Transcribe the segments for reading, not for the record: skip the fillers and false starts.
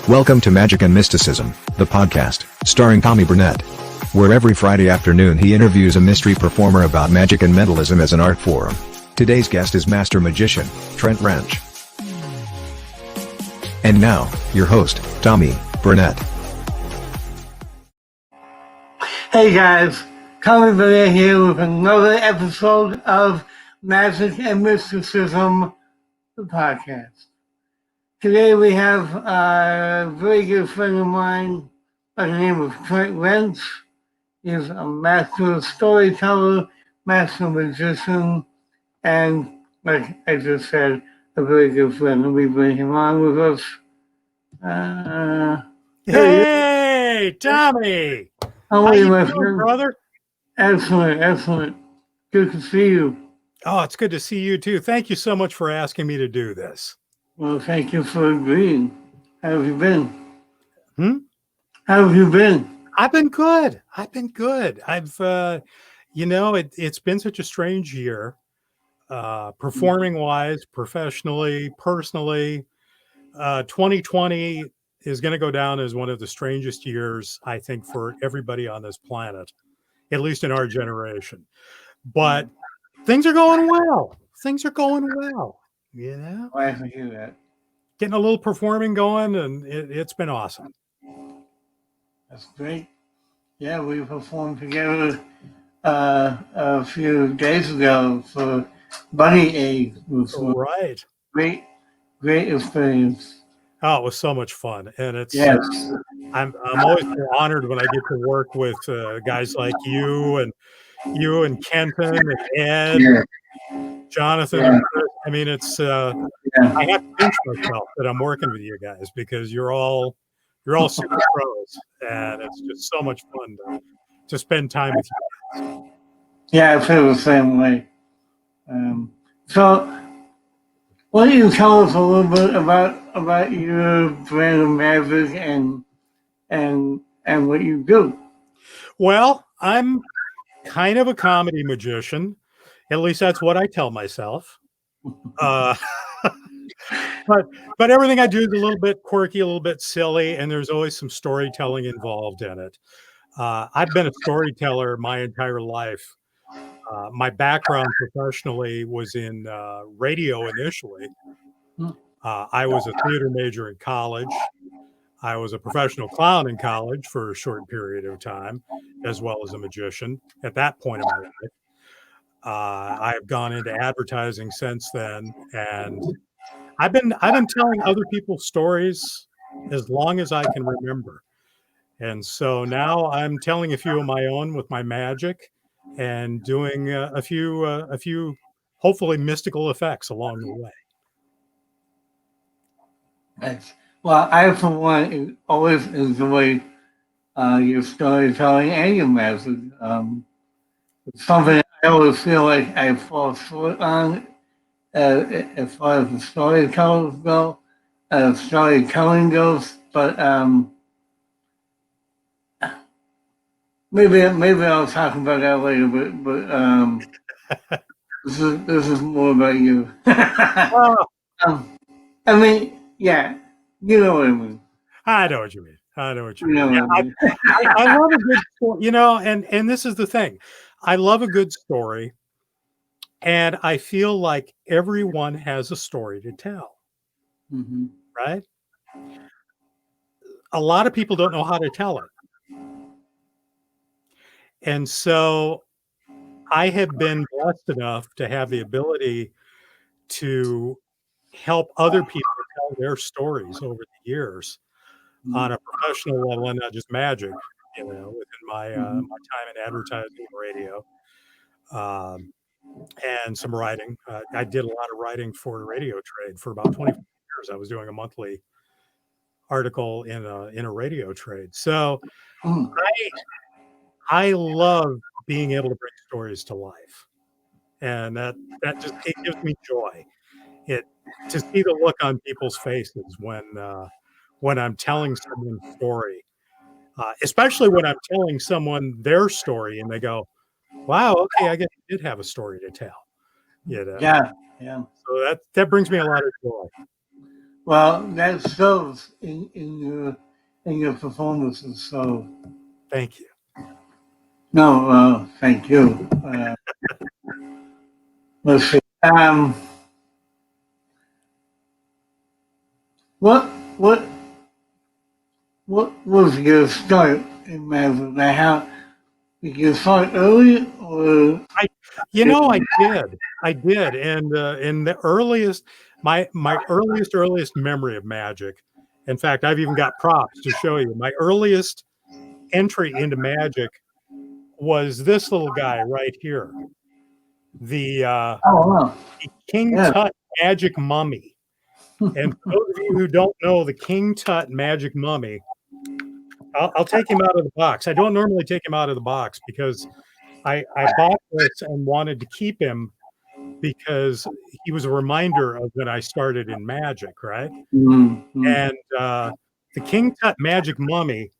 Welcome to Magic and Mysticism, the podcast, starring Tommy Burnett. Where every Friday afternoon he interviews a mystery performer about magic and mentalism as an art form. Today's guest is Master Magician, Trent Rentsch. And now, your host, Tommy Burnett. Hey guys, Tommy Burnett here with another episode of Magic and Mysticism, the podcast. Today we have a very good friend of mine by the name of Trent Rentsch. He's a master storyteller, master magician, and like I just said, a very good friend. And we bring him on with us. Hey, Tommy! How are you, my doing, friend? brother? Excellent. Good to see you. Oh, it's good to see you too. Thank you so much for asking me to do this. Well, thank you for agreeing. How have you been? How have you been? I've been good. I've, it's been such a strange year, performing-wise, professionally, personally. 2020 is going to go down as one of the strangest years, I think, for everybody on this planet, at least in our generation. But things are going well. You know, I can hear that. Getting a little performing going, and it's been awesome. That's great. Yeah, we performed together a few days ago for Bunny Egg. Right. Great experience. Oh, it was so much fun, and it's yes. I'm always honored when I get to work with guys like you and Kenton and Ed. Yeah. Jonathan, and Chris. I mean, it's I have to pinch myself that I'm working with you guys because you're all super pros, and it's just so much fun to spend time with you guys. Yeah, I feel the same way. So, why don't you tell us a little bit about your brand of magic and what you do? Well, I'm kind of a comedy magician. At least that's what I tell myself. But everything I do is a little bit quirky, a little bit silly, and there's always some storytelling involved in it. I've been a storyteller my entire life. My background professionally was in radio initially. I was a theater major in college. I was a professional clown in college for a short period of time, as well as a magician at that point in my life. I've gone into advertising since then, and I've been telling other people's stories as long as I can remember. And so now I'm telling a few of my own with my magic and doing a few hopefully mystical effects along the way. Thanks. Well, I, for one, always enjoy your storytelling and your magic. It's something I always feel like I fall short on as far as the storytelling goes. But maybe I'll talk about that later. But this is more about you. I mean, yeah, you know what I mean. I know what you mean. I love a good story, and this is the thing. I love a good story, and I feel like everyone has a story to tell, right? A lot of people don't know how to tell it. And so I have been blessed enough to have the ability to help other people tell their stories over the years on a professional level and not just magic, within my time in advertising and radio, and some writing. I did a lot of writing for the radio trade for about 25 years. I was doing a monthly article in a radio trade. So I love being able to bring stories to life, and that just it gives me joy. To see the look on people's faces when I'm telling someone's story, especially when I'm telling someone their story and they go, wow, okay, I guess you did have a story to tell. Yeah. So that brings me a lot of joy. Well, that shows in your performances. So Thank you. no, thank you. Let's see. What what what was your start in magic? Like how did you start early or? I did, and in the earliest, my earliest memory of magic. In fact, I've even got props to show you. My earliest entry into magic was this little guy right here, the Oh wow! King Yeah. Tut Magic Mummy. And for those of you who don't know the King Tut Magic Mummy, I'll take him out of the box. I don't normally take him out of the box because I bought this and wanted to keep him because he was a reminder of when I started in magic, right? Mm-hmm. And the King Tut Magic Mummy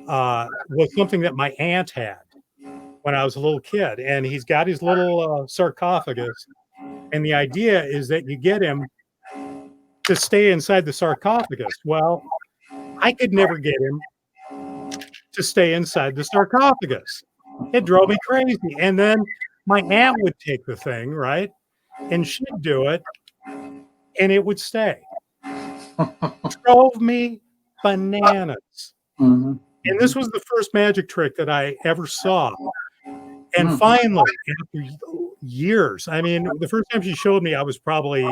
was something that my aunt had when I was a little kid. And he's got his little sarcophagus. And the idea is that you get him to stay inside the sarcophagus. Well, I could never get him to stay inside the sarcophagus. It drove me crazy. And then my aunt would take the thing, right? And she'd do it, and it would stay. Drove me bananas. Mm-hmm. And this was the first magic trick that I ever saw. And finally, after years, I mean, the first time she showed me, I was probably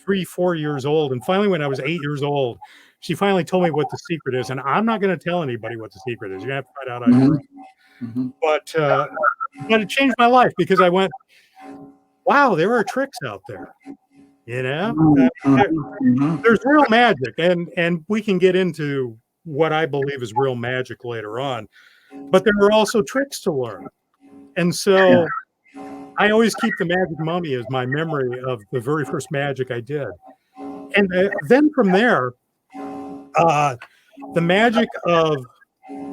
3-4 years old. And finally, when I was 8 years old, she finally told me what the secret is. And I'm not going to tell anybody what the secret is. You're going to have to find out on your own. Mm-hmm. But it changed my life because I went, wow, there are tricks out there. You know, there's real magic, and we can get into what I believe is real magic later on. But there are also tricks to learn. And so I always keep the Magic Mummy as my memory of the very first magic I did. And then from there, the magic of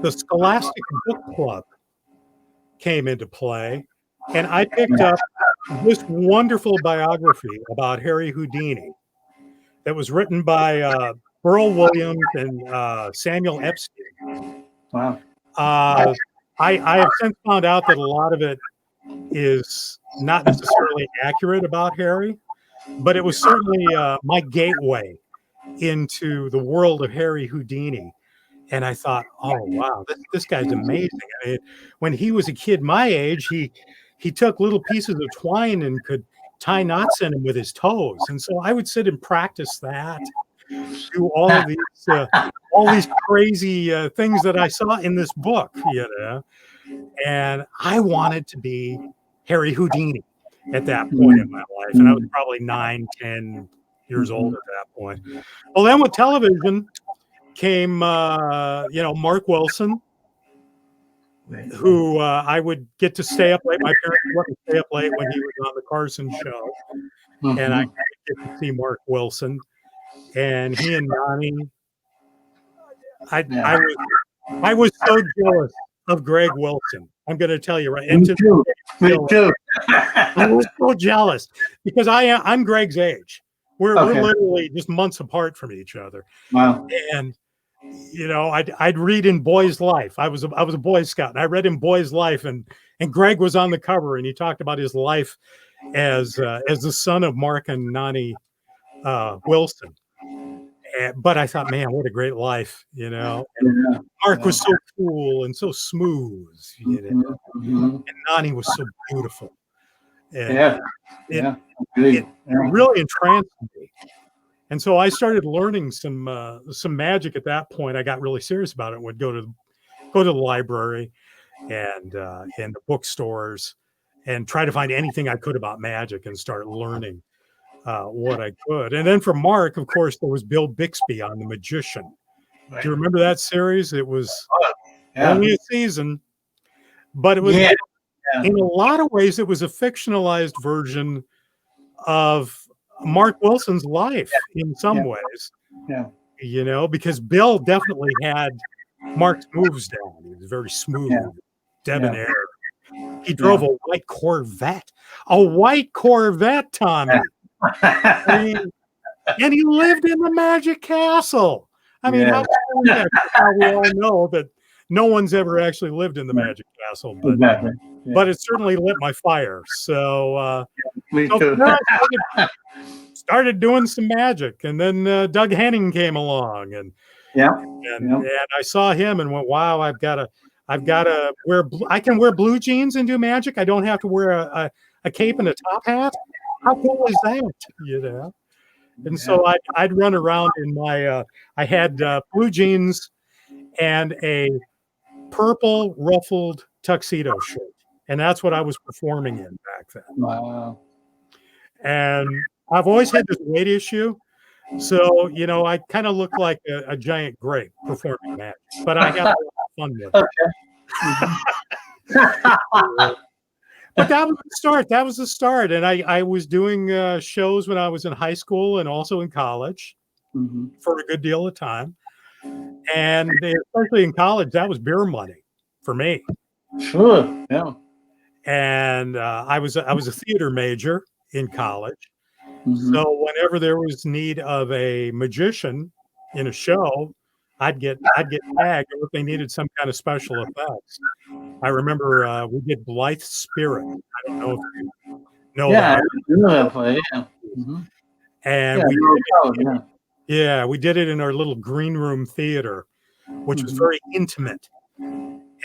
the Scholastic Book Club came into play. And I picked up this wonderful biography about Harry Houdini that was written by Burl Williams and Samuel Epstein. Wow. I have since found out that a lot of it is not necessarily accurate about Harry, but it was certainly my gateway into the world of Harry Houdini. And I thought, oh, wow, this guy's amazing. I mean, when he was a kid my age, he took little pieces of twine and could tie knots in them with his toes. And so I would sit and practice that, do all these crazy things that I saw in this book, you know. And I wanted to be Harry Houdini at that point in my life. And I was probably 9, 10 years old at that point. Well, then with television came, Mark Wilson, who I would get to stay up late. My parents would let me stay up late when he was on the Carson show. And I get to see Mark Wilson. And he and Nani, I was so jealous of Greg Wilson. I'm going to tell you right. Me too. I was so jealous because I'm Greg's age. We're literally just months apart from each other. Wow. And you know, I'd read in Boy's Life. I was a Boy Scout, and I read in Boy's Life, and Greg was on the cover, and he talked about his life as the son of Mark and Nani Wilson. But I thought, man, what a great life, you know. And Mark was so cool and so smooth, you know, and Nani was so beautiful. And it really entranced me. And so I started learning some magic at that point. I got really serious about it. Would go to the library and the bookstores and try to find anything I could about magic and start learning what I could. And then for Mark, of course, there was Bill Bixby on The Magician. Right. Do you remember that series? It was only a season, but it was in a lot of ways it was a fictionalized version of Mark Wilson's life in some ways. Yeah. You know, because Bill definitely had Mark's moves down. He was very smooth, debonair. He drove a white Corvette. A white Corvette, Tommy. I mean, And he lived in the Magic Castle. I mean, how cool is that? Now we all know that no one's ever actually lived in the Magic Castle, but Exactly. Yeah. but it certainly lit my fire. So, Me so too. from there I started doing some magic, and then Doug Henning came along, and Yeah. I saw him and went, "Wow, I've got to wear. I can wear blue jeans and do magic. I don't have to wear a cape and a top hat. How cool is that? You know." And so I'd run around in my. I had blue jeans and a purple ruffled tuxedo shirt, and that's what I was performing in back then. Wow. And I've always had this weight issue. So, you know, I kind of look like a giant grape performing magic, but I have a lot of fun with it. Okay. But that was the start. That was the start. And I was doing shows when I was in high school and also in college for a good deal of time. And especially in college, that was beer money for me. Sure. Yeah. And I was a theater major in college. So whenever there was need of a magician in a show, I'd get tagged if they needed some kind of special effects. I remember we did Blythe Spirit. I don't know if you know that. I know that play. Yeah. And we did it in our little green room theater, which was very intimate.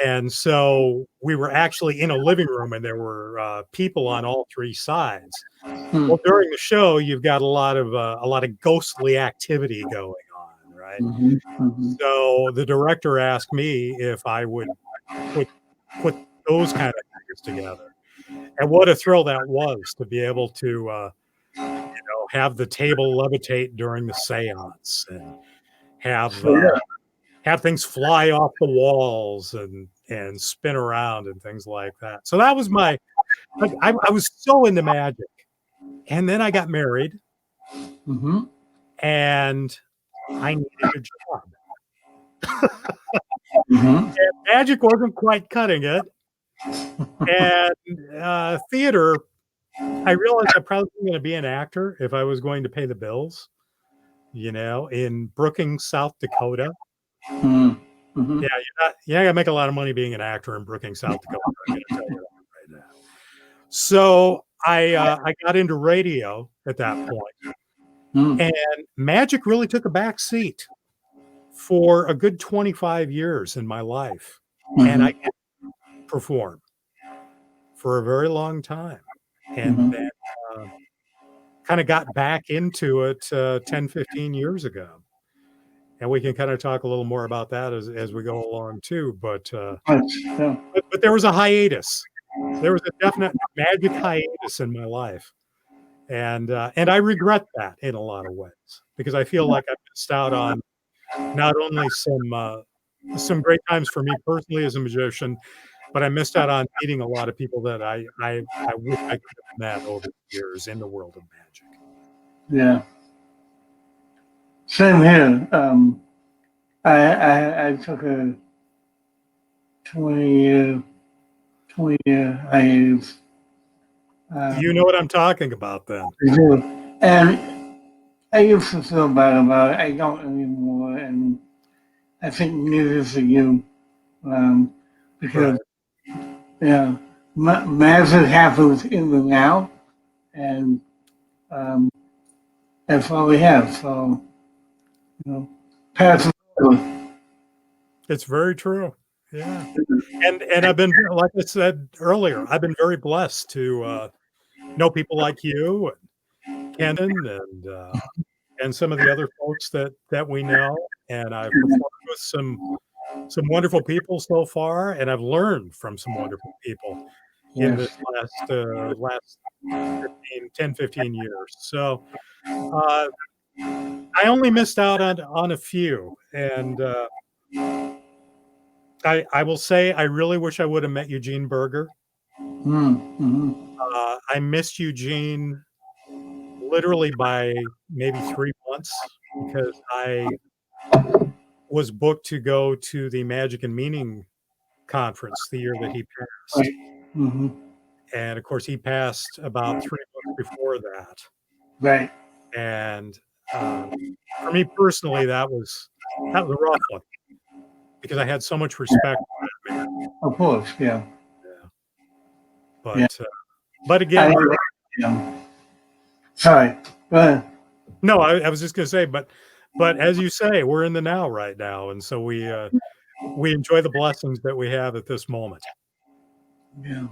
And so we were actually in a living room, and there were people on all three sides. Well, during the show, you've got a lot of ghostly activity going on, right? So the director asked me if I would put those kind of things together, and what a thrill that was to be able to, have the table levitate during the séance and have things fly off the walls and spin around and things like that. So that was I was so into magic. And then I got married and I needed a job. And magic wasn't quite cutting it. And theater, I realized I probably wasn't going to be an actor if I was going to pay the bills, in Brookings, South Dakota. Yeah, you're not going to make a lot of money being an actor in Brookings, South Dakota. I'm going to tell you that right now. So I got into radio at that point, and magic really took a back seat for a good 25 years in my life, and I didn't perform for a very long time, and then kind of got back into it 10, 15 years ago. And we can kind of talk a little more about that as we go along too. But there was a hiatus. There was a definite magic hiatus in my life. And I regret that in a lot of ways, because I feel like I missed out on not only some great times for me personally as a magician, but I missed out on meeting a lot of people that I wish I could have met over the years in the world of magic. Yeah. Same here. I took a 20-year hiatus. You know what I'm talking about then. I do. And I used to feel bad about it. I don't anymore. And I think neither do you. Because, magic happens in the now. And that's all we have. So, pass it over. It's very true. Yeah. And I've been, like I said earlier, I've been very blessed to know people like you and Kenan and some of the other folks that we know. And I've performed with some wonderful people so far, and I've learned from some wonderful people in this last 10-15 years. So I only missed out on a few, and I will say I really wish I would have met Eugene Berger. I missed Eugene literally by maybe 3 months, because I was booked to go to the Magic and Meaning conference the year that he passed. And of course, he passed about 3 months before that. Right. And For me personally, that was a rough one because I had so much respect for that man. Of course, yeah. Yeah. Yeah. But again, Yeah. Sorry, go ahead. no, I was just going to say, but as you say, we're in the now right now, and so we enjoy the blessings that we have at this moment. Yeah.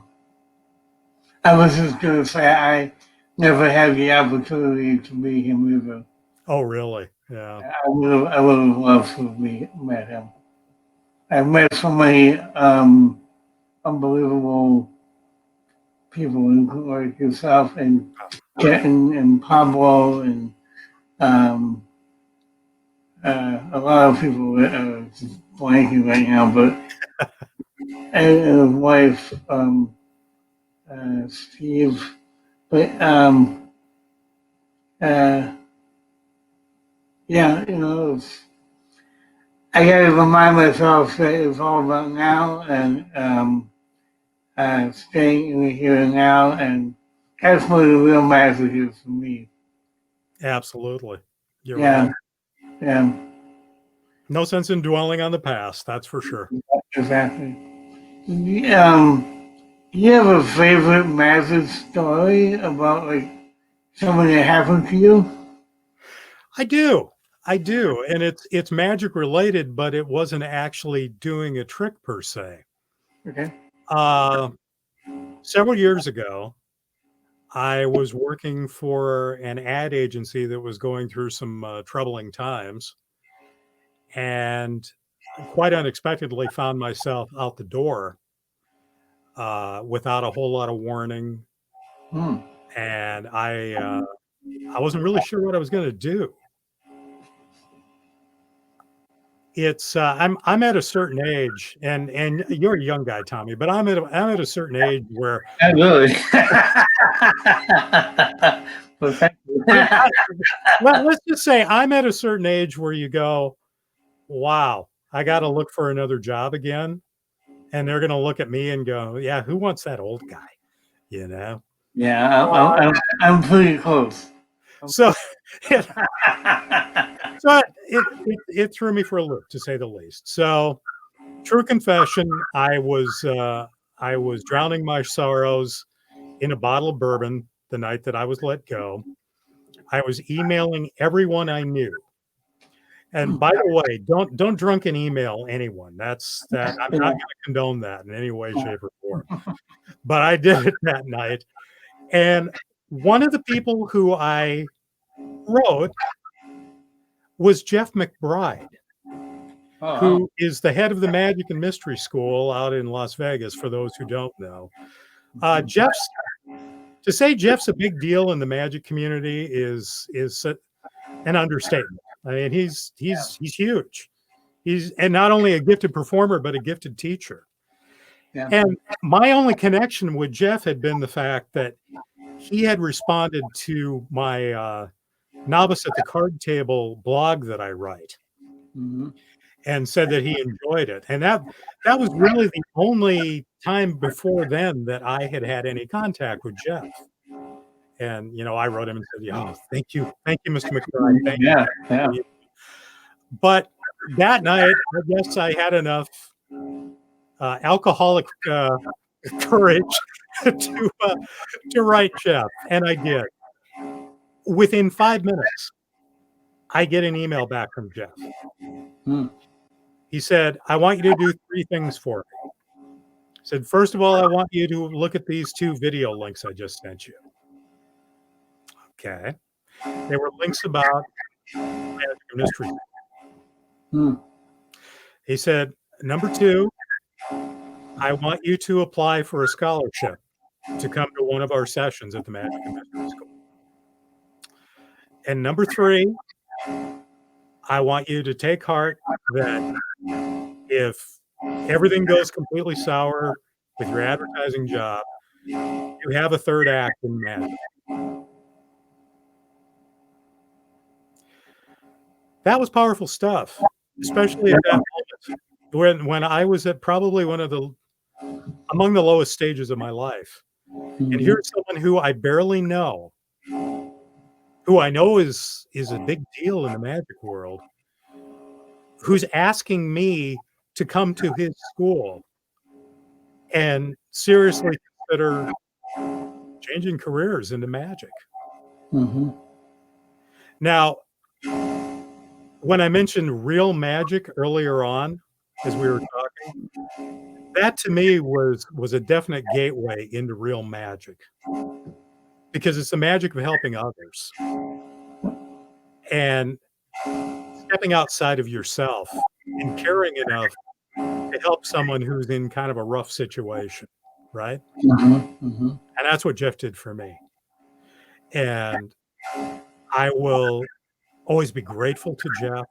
I was just going to say I never had the opportunity to meet him either. Oh, really? Yeah. I would have loved to met him. I've met so many unbelievable people, like yourself and Kenton and Pablo and um, a lot of people that are just blanking right now, but and his wife, Steve, but uh, yeah, I gotta remind myself that it's all about now and staying in the here and now, and that's where the real magic is for me. Absolutely. You're Yeah, right. yeah, No sense in dwelling on the past, that's for sure. exactly. You have a favorite magic story about like something that happened to you? I do. I do. And it's magic related, but it wasn't actually doing a trick per se. Okay. Uh, Several years ago, I was working for an ad agency that was going through some troubling times, and quite unexpectedly found myself out the door without a whole lot of warning, Hmm. and I wasn't really sure what I was going to do. It's I'm at a certain age, and you're a young guy, Tommy, but I'm at a certain age where Not really. Well, thank you. let's just say I'm at a certain age where you go, wow, I got to look for another job again, and they're going to look at me and go, yeah, who wants that old guy? You know. Yeah, Uh, I'm pretty close. so it threw me for a loop, to say the least. So, true confession, I was drowning my sorrows in a bottle of bourbon the night that I was let go. I was emailing everyone I knew. And by the way, don't drunken email anyone. That I'm not going to condone that in any way, shape, or form. But I did it that night. And one of the people who I wrote was Jeff McBride, who is the head of the Magic and Mystery School out in Las Vegas, for those who don't know. To say Jeff's a big deal in the magic community is an understatement. I mean, he's huge. He's and not only a gifted performer, but a gifted teacher. Yeah. And my only connection with Jeff had been the fact that he had responded to my Novice at the Card Table blog that I write, and said that he enjoyed it. And that was really the only time before then that I had had any contact with Jeff. And I wrote him and said, "Oh, thank you, Mr. McBride, thank you." Yeah. But that night, I guess I had enough alcoholic courage to write Jeff, and I did. Within 5 minutes, I get an email back from Jeff. He said, "I want you to do 3 things for me." He said, "First of all, I want you to look at these 2 video links I just sent you." Okay. They were links about Magic and Mystery. He said, "Number 2, I want you to apply for a scholarship to come to one of our sessions at the Magic and Mystery School. And number 3, I want you to take heart that if everything goes completely sour with your advertising job, you have a 3rd act in magic." That was powerful stuff, especially at that moment when I was at probably among the lowest stages of my life. And here's someone who I barely know, who who I know is a big deal in the magic world, who's asking me to come to his school and seriously consider changing careers into magic. Mm-hmm. Now, when I mentioned real magic earlier on, as we were talking, that to me was a definite gateway into real magic, because it's the magic of helping others and stepping outside of yourself and caring enough to help someone who's in kind of a rough situation, right? Mm-hmm. Mm-hmm. And that's what Jeff did for me. And I will always be grateful to Jeff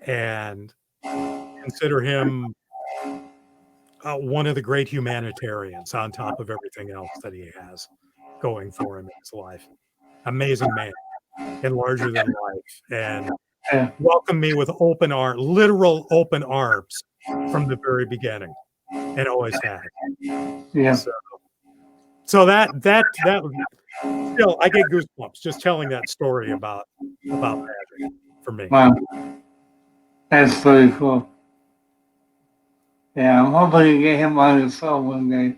and consider him one of the great humanitarians on top of everything else that he has going for him in his life. Amazing man and larger than life, and Yeah. welcomed me with literal open arms from the very beginning, and always has. Yeah. So that still, I get goosebumps just telling that story about magic for me. Wow. That's pretty cool. Yeah, I'm hoping to get him on the show one day.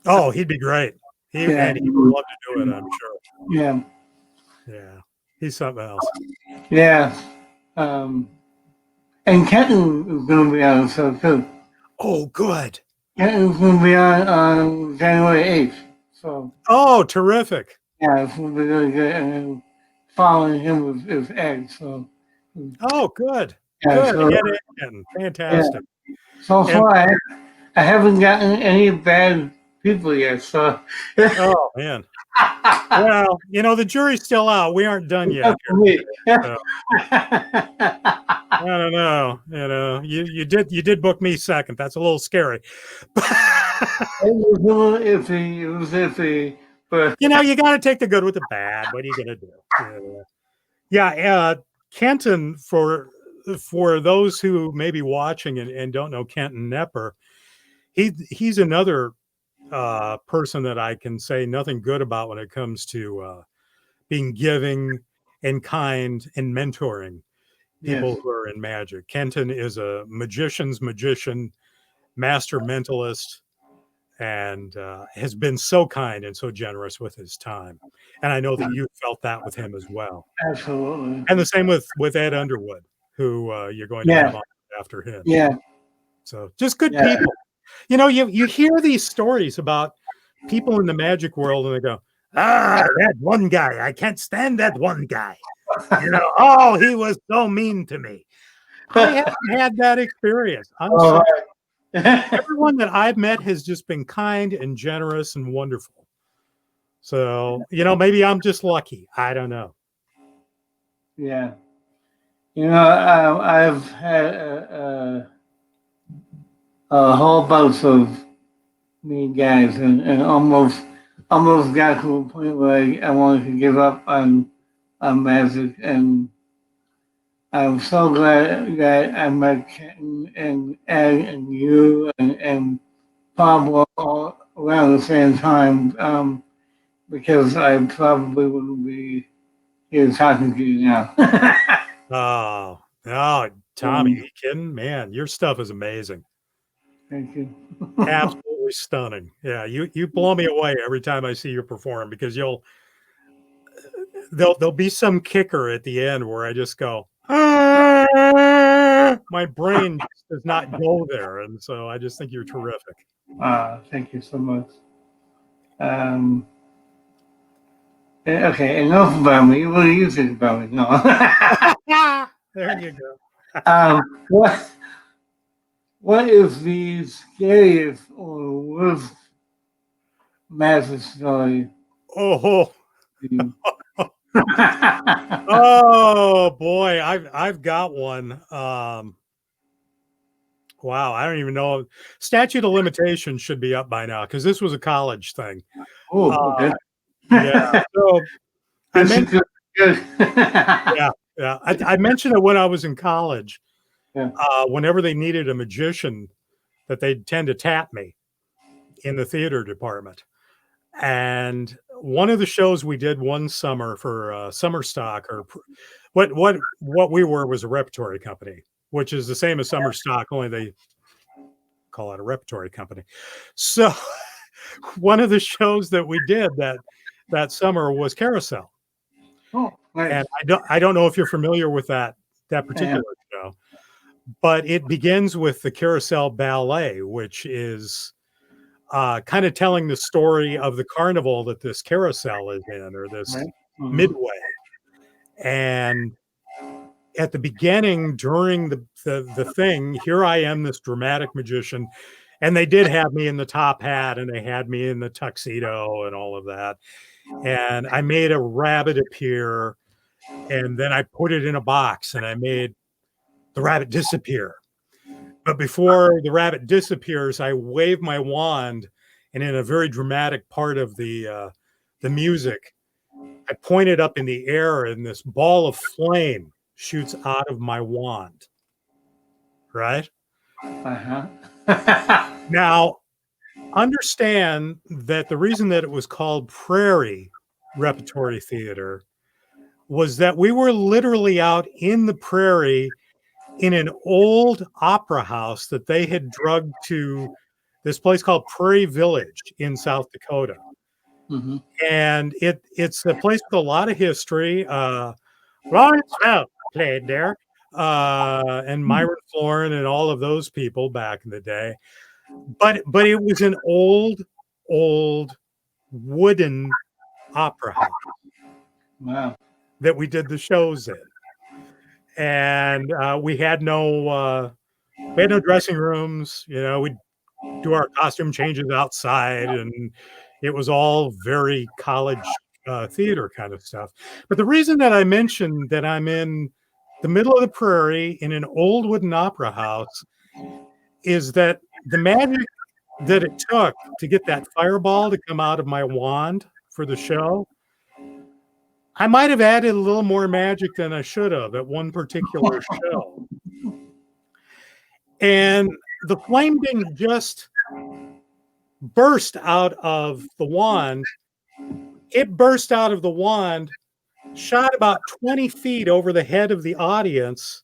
Oh, he'd be great. He would love to do it, I'm sure. Yeah. Yeah, he's something else. Yeah. And Kenton is going to be on the show too. Oh, good. Kenton's going to be on January 8th. So. Oh, terrific. Yeah, it's going to be really good. And then following him is Ed. So. Oh, good. Yeah, Good. so, Fantastic. Yeah. So far, I haven't gotten any bad people yet. So. Oh man. Well, the jury's still out. We aren't done yet. So, I don't know. You did book me second. That's a little scary. It was a little iffy. It was iffy, but you got to take the good with the bad. What are you gonna do? Yeah. Kenton, for those who may be watching and don't know Kenton Nepper, he's another person that I can say nothing good about when it comes to being giving and kind and mentoring people who are in magic. Kenton is a magician's magician, master mentalist, and has been so kind and so generous with his time. And I know that you felt that with him as well. Absolutely. And the same with Ed Underwood, who you're going to have on after him. Yeah. So just good people. You hear these stories about people in the magic world and they go, that one guy, I can't stand that one guy. Oh, he was so mean to me. I haven't had that experience. I'm sorry. Everyone that I've met has just been kind and generous and wonderful. So, maybe I'm just lucky. I don't know. Yeah. I've had a whole bunch of mean guys and almost got to a point where I wanted to give up on magic, and I'm so glad that I met Kenton and Ed and you and Pablo all around the same time, because I probably wouldn't be here talking to you now. Oh, Tommy, you kidding? Man, your stuff is amazing. Thank you. Absolutely stunning. Yeah, you blow me away every time I see you perform, because there'll be some kicker at the end where I just go, my brain just does not go there, and so I just think you're terrific. Thank you so much. Okay, enough about me. What do you think about me? No. There you go. What is the scariest or worst magic story? Oh. Oh boy, I've got one. Wow, I don't even know. Statute of limitations should be up by now, because this was a college thing. Oh, okay. Yeah. So I mentioned, I mentioned it when I was in college. Yeah. Whenever they needed a magician, that they'd tend to tap me in the theater department. And one of the shows we did one summer for Summer Stock, or what we were was a repertory company, which is the same as Summer Stock, only they call it a repertory company. So one of the shows that we did that summer was Carousel. Oh, nice. And I don't know if you're familiar with that particular show, but it begins with the Carousel Ballet, which is kind of telling the story of the carnival that this carousel is in, or this midway. And at the beginning, during the thing, here I am, this dramatic magician, and they did have me in the top hat, and they had me in the tuxedo and all of that. And I made a rabbit appear, and then I put it in a box, and I made the rabbit disappear. But before the rabbit disappears, I wave my wand, and in a very dramatic part of the music, I point it up in the air, and this ball of flame shoots out of my wand. Right? Now, understand that the reason that it was called Prairie Repertory Theater was that we were literally out in the prairie in an old opera house that they had drugged to this place called Prairie Village in South Dakota. And it's a place with a lot of history. Lawrence Welk played there, and Myron Florin and all of those people back in the day. But it was an old wooden opera house. Wow. That we did the shows in. And we had no dressing rooms. You know, we'd do our costume changes outside, and it was all very college theater kind of stuff. But the reason that I mentioned that I'm in the middle of the prairie in an old wooden opera house is that the magic that it took to get that fireball to come out of my wand for the show, I might have added a little more magic than I should have at one particular show. And the flame didn't just burst out of the wand. It burst out of the wand, shot about 20 feet over the head of the audience,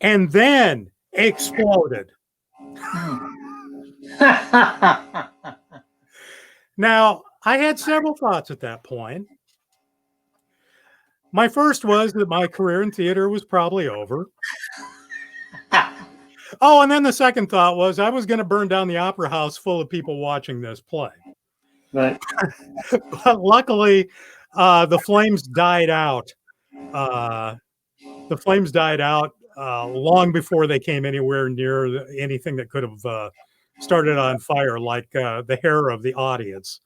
and then exploded. Now, I had several thoughts at that point. My first was that my career in theater was probably over. Oh, and then the second thought was I was going to burn down the opera house full of people watching this play. Right. But luckily, the flames died out. The flames died out long before they came anywhere near anything that could have started on fire, like the hair of the audience.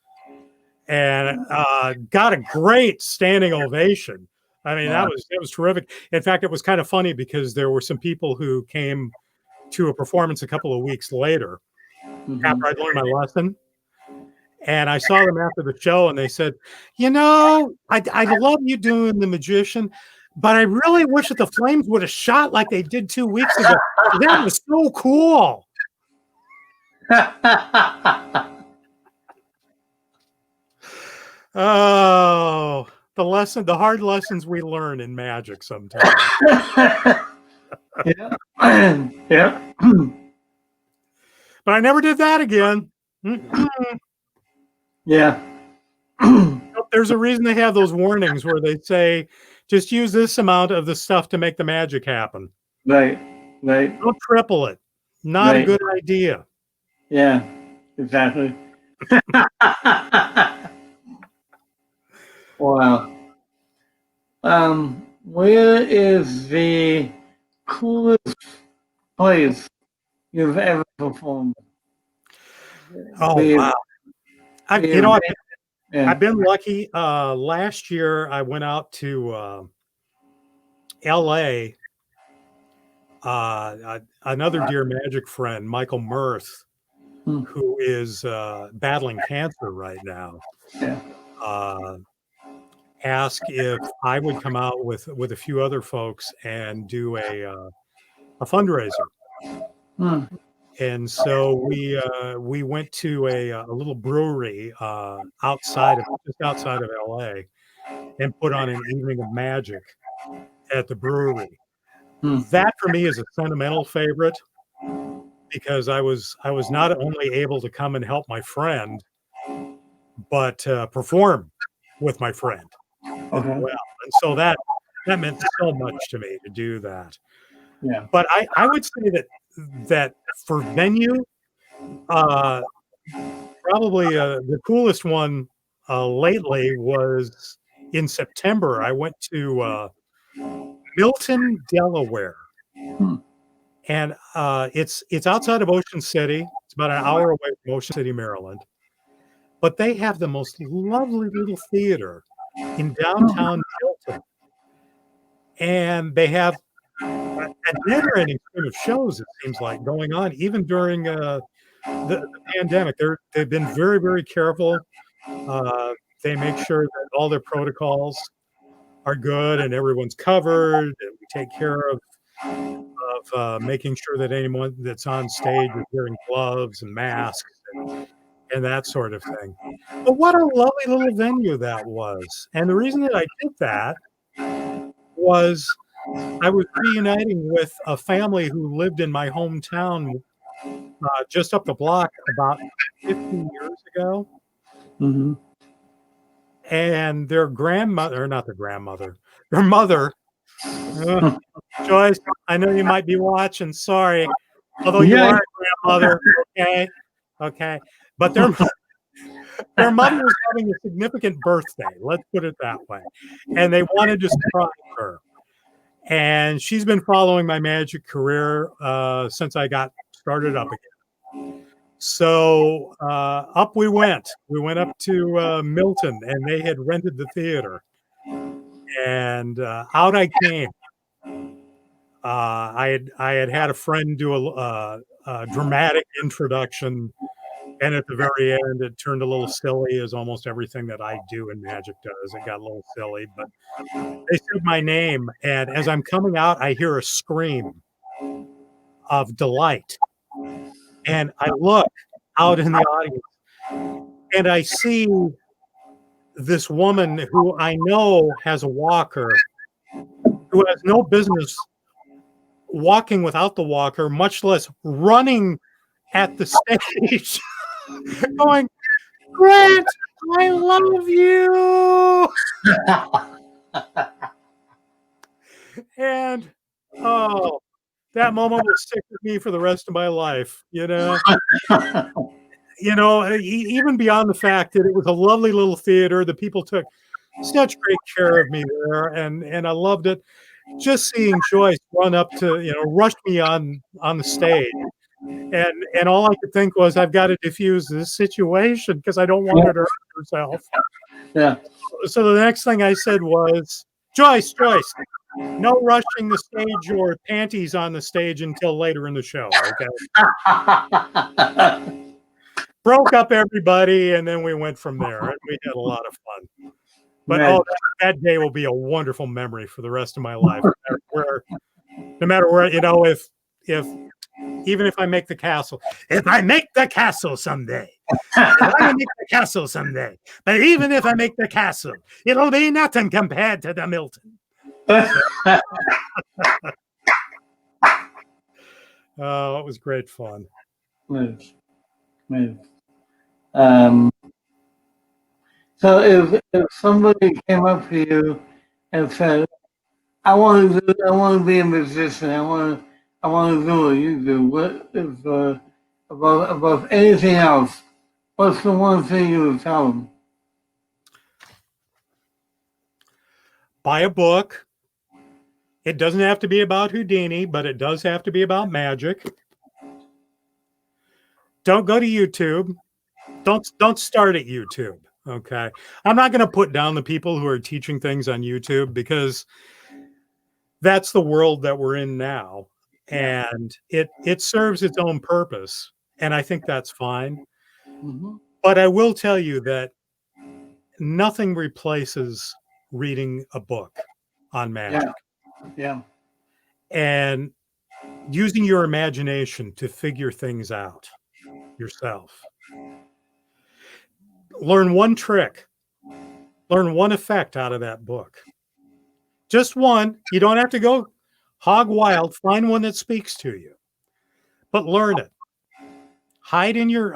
And got a great standing ovation. I mean, it was terrific. In fact, it was kind of funny because there were some people who came to a performance a couple of weeks later after I'd learned my lesson. And I saw them after the show, and they said, you know, I love you doing the magician, but I really wish that the flames would have shot like they did 2 weeks ago. That was so cool. Oh, the hard lessons we learn in magic sometimes. Yeah. Yeah. But I never did that again. Yeah. There's a reason they have those warnings where they say, just use this amount of the stuff to make the magic happen. Right. Right. Don't triple it. Not a good idea. Yeah, exactly. Wow. Where is the coolest place you've ever performed? Oh, wow. I've been lucky. Last year, I went out to LA. Another dear magic friend, Michael Mirth, who is battling cancer right now, asked if I would come out with a few other folks and do a fundraiser. And so we went to a little brewery just outside of LA, and put on an evening of magic at the brewery. Hmm. That for me is a sentimental favorite because I was not only able to come and help my friend, but perform with my friend as Okay. well. And so that meant so much to me to do that. Yeah. But I would say that for venue, uh, probably the coolest one lately was in September. I went to Milton, Delaware, Hmm. and it's outside of Ocean City. It's about an hour away from Ocean City, Maryland. But they have the most lovely little theater in downtown Milton, and they have a never-ending stream of shows. It seems like going on even during the pandemic. They've been very, very careful. Uh, they make sure that all their protocols are good and everyone's covered, and we take care of making sure that anyone that's on stage is wearing gloves and masks and that sort of thing. But what a lovely little venue that was. And the reason that I did that was I was reuniting with a family who lived in my hometown just up the block about 50 years ago. Mm-hmm. And their grandmother, or not their grandmother, their mother, uh, Joyce, I know you might be watching. Sorry. Although you Yeah. are a grandmother. Okay. Okay. But their mother was having a significant birthday. Let's put it that way. And they wanted to surprise her. And she's been following my magic career since I got started up again. So up we went. We went up to Milton, and they had rented the theater. And out I came. I had a friend do a dramatic introduction, and at the very end, it turned a little silly, as almost everything that I do in magic does. It got a little silly, but they said my name, and as I'm coming out, I hear a scream of delight, and I look out in the audience, and I see this woman who I know has a walker, who has no business walking without the walker, much less running at the stage, going, Grant, I love you. And oh, that moment will stick with me for the rest of my life. Even beyond the fact that it was a lovely little theater, the people took such great care of me there, and I loved it. Just seeing Joyce run up to, rush me on the stage, and all I could think was, I've got to diffuse this situation because I don't want her to hurt herself. Yeah. So the next thing I said was, Joyce, no rushing the stage or panties on the stage until later in the show. Okay. Broke up everybody, and then we went from there, and we had a lot of fun. But Right. that day will be a wonderful memory for the rest of my life. No matter where, if even if I make the castle, if I make the castle someday, but even if I make the castle, it'll be nothing compared to the Milton. Oh, it was great fun. Nice. So if somebody came up to you and said, I want to be a musician. I want to do what you do. What is above anything else? What's the one thing you would tell them? Buy a book. It doesn't have to be about Houdini, but it does have to be about magic. Don't go to YouTube. Don't start at YouTube. Okay. I'm not going to put down the people who are teaching things on YouTube because that's the world that we're in now. And it serves its own purpose. And I think that's fine. Mm-hmm. But I will tell you that nothing replaces reading a book on magic. Yeah. And using your imagination to figure things out yourself. Learn one trick, learn one effect out of that book. Just one. You don't have to go hog wild. Find one that speaks to you, but learn it. Hide in your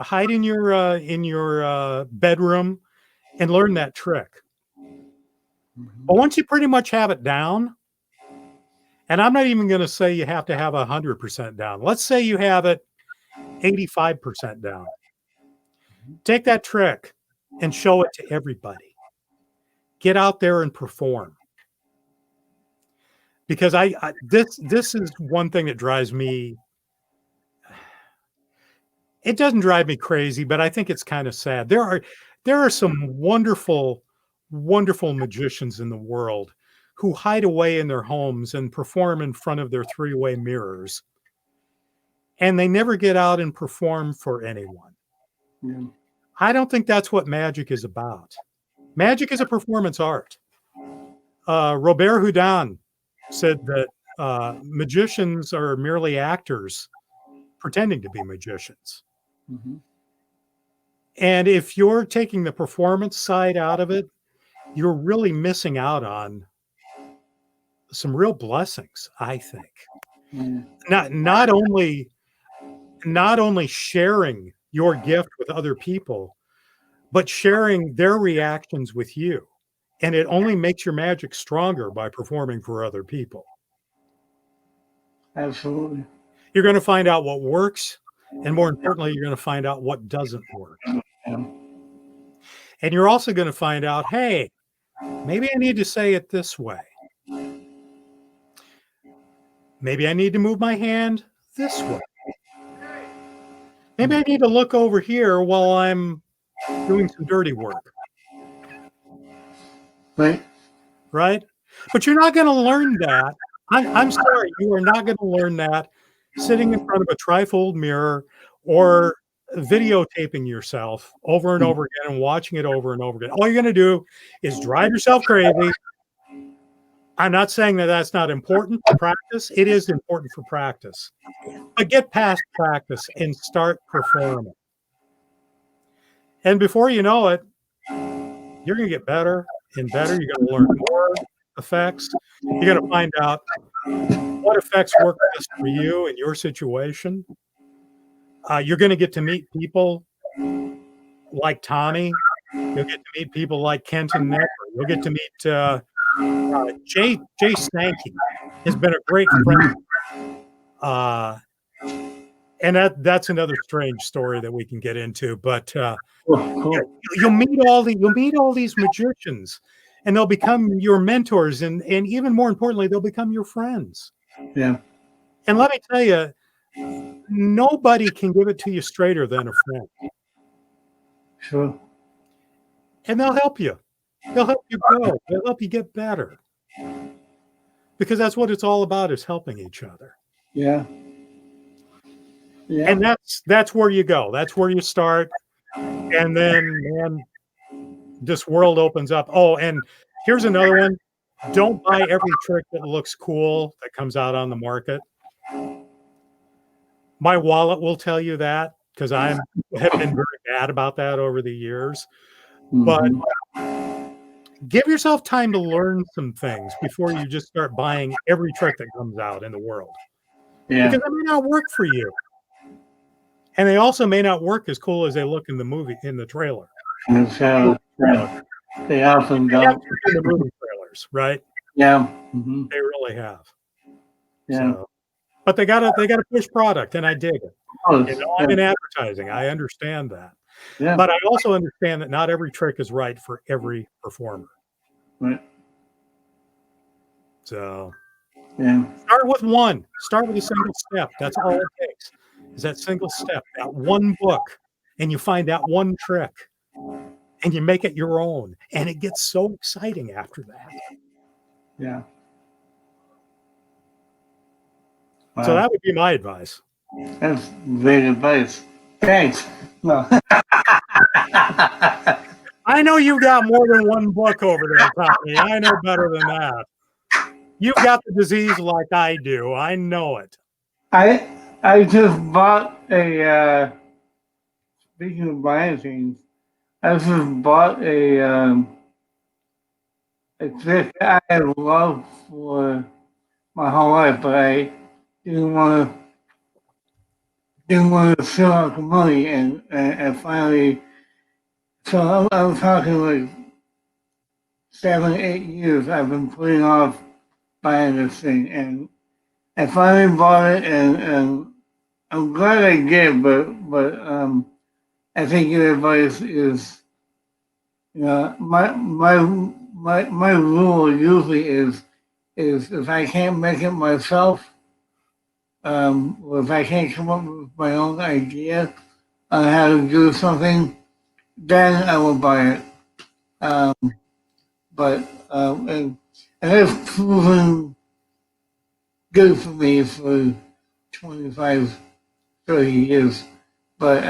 bedroom and learn that trick. But once you pretty much have it down, and I'm not even going to say you have to have 100% down. Let's say you have it 85% down. Take that trick and show it to everybody. Get out there and perform. Because this is one thing that drives me. It doesn't drive me crazy, but I think it's kind of sad. There are some wonderful, wonderful magicians in the world who hide away in their homes and perform in front of their three-way mirrors. And they never get out and perform for anyone. Yeah. I don't think that's what magic is about. Magic is a performance art. Robert Houdin said that magicians are merely actors pretending to be magicians. Mm-hmm. And if you're taking the performance side out of it, you're really missing out on some real blessings, I think. Yeah. Not only sharing your gift with other people, but sharing their reactions with you. And it only makes your magic stronger by performing for other people. Absolutely. You're going to find out what works, and more importantly, you're going to find out what doesn't work. Yeah. And you're also going to find out, hey, maybe I need to say it this way. Maybe I need to move my hand this way. Maybe I need to look over here while I'm doing some dirty work. Right. Right? But you're not going to learn that. I'm sorry, you are not going to learn that sitting in front of a trifold mirror or videotaping yourself over and over again and watching it over and over again. All you're going to do is drive yourself crazy. I'm not saying that that's not important for practice. It is important for practice. But get past practice and start performing. And before you know it, you're going to get better and better. You're going to learn more effects. You're going to find out what effects work best for you in your situation. You're going to get to meet people like Tommy. You'll get to meet people like Kenton Nepper. You'll get to meet Jay Sankey. Has been a great friend. And that's another strange story that we can get into. But Cool. you'll meet all these magicians, and they'll become your mentors, and even more importantly, they'll become your friends. Yeah. And let me tell you, nobody can give it to you straighter than a friend. Sure. And they'll help you. They'll help you grow. They'll help you get better. Because that's what it's all about, is helping each other. Yeah. Yeah. And that's where you go. That's where you start. And then, man, this world opens up. Oh, and here's another one. Don't buy every trick that looks cool that comes out on the market. My wallet will tell you that, because I have been very bad about that over the years. But give yourself time to learn some things before you just start buying every trick that comes out in the world. Yeah. Because it may not work for you. And they also may not work as cool as they look in the movie, in the trailer. So, they often They have don't. in the movie trailers, right? Yeah. Mm-hmm. They really have. Yeah. So, but they gotta push product, and I dig it. Oh, You know, I'm in advertising. I understand that. yeah. But I also understand that not every trick is right for every performer. Right. So Yeah. start with one. Start with a single step. That's all it takes. Is that single step, that one book, and you find that one trick, and you make it your own, and it gets so exciting after that. Yeah. So Wow. that would be my advice. That's great advice. Thanks. No. I know you've got more than one book over there, Tommy. I know better than that. You've got the disease like I do. I know it. I just bought a. Speaking of buying things, I just bought a trick I have loved for my whole life, but I didn't want to didn't want to fill out the money, and finally, so I'm talking like 7, 8 years. I've been putting off buying this thing, and I finally bought it, and I'm glad I did, but I think your advice is, my rule usually is if I can't make it myself, or if I can't come up with my own idea on how to do something, then I will buy it. Um, but and it's proven good for me for 25, 30 years. But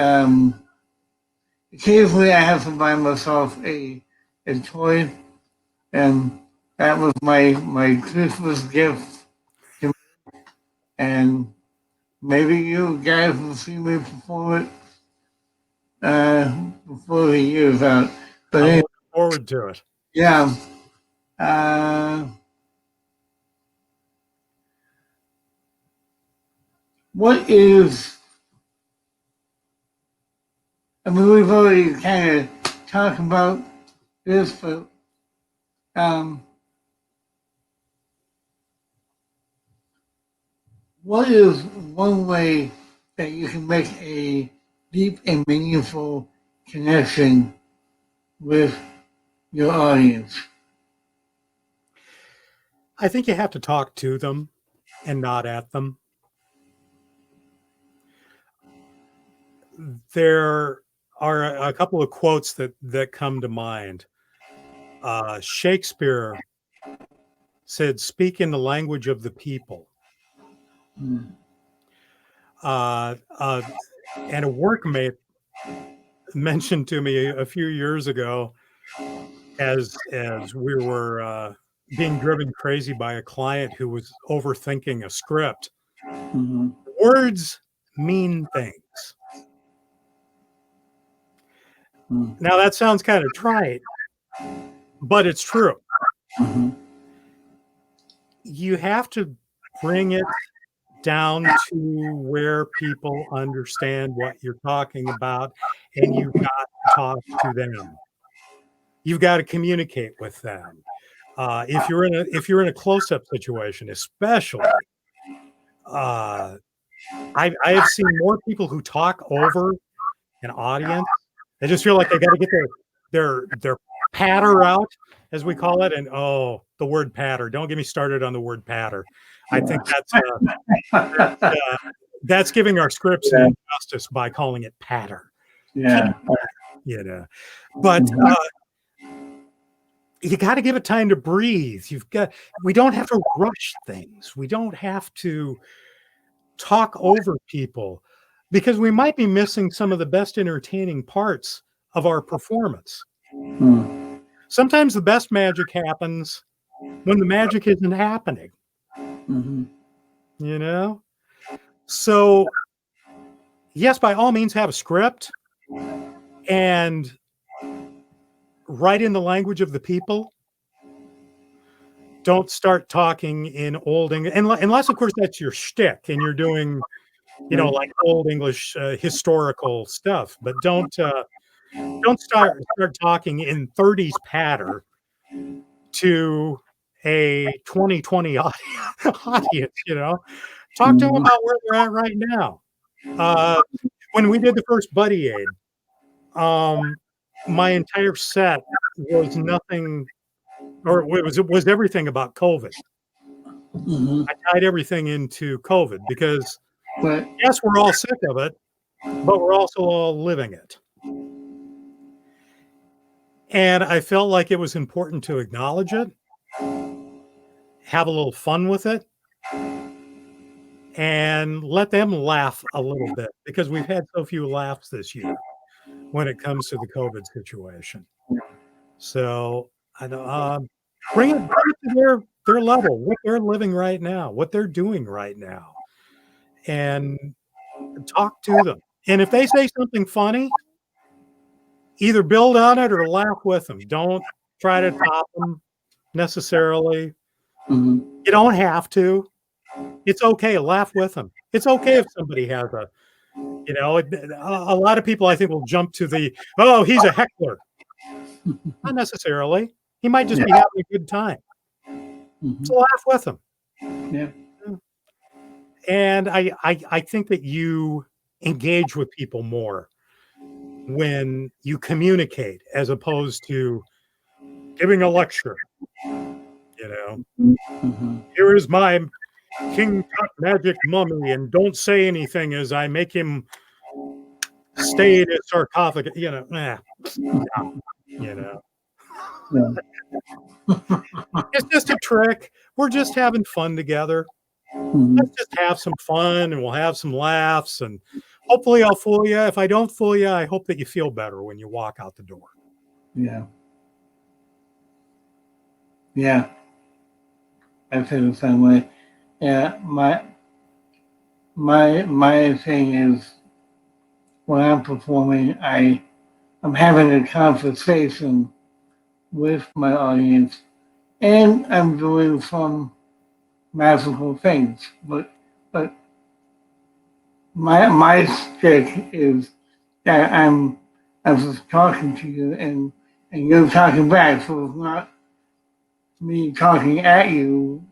occasionally I have to buy myself a toy, and that was my Christmas gift to me. And maybe you guys will see me perform it before the year's out. But I'm anyway, looking forward to it. yeah. Uh, what is? I mean, we've already kind of talked about this, but um, what is one way that you can make a deep and meaningful connection with your audience? I think you have to talk to them and not at them. There are a couple of quotes that come to mind. Shakespeare said, "Speak in the language of the people." Mm. Uh, uh, and a workmate mentioned to me a few years ago, as we were being driven crazy by a client who was overthinking a script. Mm-hmm. Words mean things. Mm-hmm. Now that sounds kind of trite, but it's true. Mm-hmm. You have to bring it down to where people understand what you're talking about, and you've got to talk to them. You've got to communicate with them. If you're in a close-up situation, especially, uh, I have seen more people who talk over an audience. They just feel like they got to get their patter out, as we call it, and the word patter. Don't get me started on the word patter. I think that's giving our scripts an Yeah. injustice by calling it patter. Yeah. But you got to give it time to breathe. We don't have to rush things. We don't have to talk over people, because we might be missing some of the best entertaining parts of our performance. Mm-hmm. Sometimes the best magic happens when the magic isn't happening, Mm-hmm. you know? So, yes, by all means, have a script and write in the language of the people. Don't start talking in old English, unless, of course, that's your shtick and you're doing, like old English historical stuff. But don't start talking in 30s patter to a 2020 audience. Talk to them Mm-hmm. about where they're at right now. When we did the first Buddy Aid, my entire set was nothing, or it was everything about COVID. Mm-hmm. I tied everything into COVID because, But yes, we're all sick of it, but we're also all living it. And I felt like it was important to acknowledge it, have a little fun with it, and let them laugh a little bit, because we've had so few laughs this year when it comes to the COVID situation. So I know, bring it to their level, what they're living right now, what they're doing right now, and talk to them. And if they say something funny, either build on it or laugh with them. Don't try to top them necessarily. Mm-hmm. You don't have to. It's okay. Laugh with them. It's okay if somebody has a lot of people I think will jump to oh, he's a heckler. Not necessarily. He might just be having a good time. Mm-hmm. So laugh with him. Yeah. And I think that you engage with people more when you communicate as opposed to giving a lecture. Mm-hmm. Here is my King Tut magic mummy, and don't say anything as I make him stay in his sarcophagus. Yeah. It's just a trick. We're just having fun together. Mm-hmm. Let's just have some fun, and we'll have some laughs, and hopefully I'll fool you. If I don't fool you, I hope that you feel better when you walk out the door. Yeah. Yeah. I feel the same way. Yeah. My thing is when I'm performing, I'm having a conversation with my audience, and I'm doing some magical things. But my stick is that I'm just talking to you and you're talking back. So it's not me talking at you.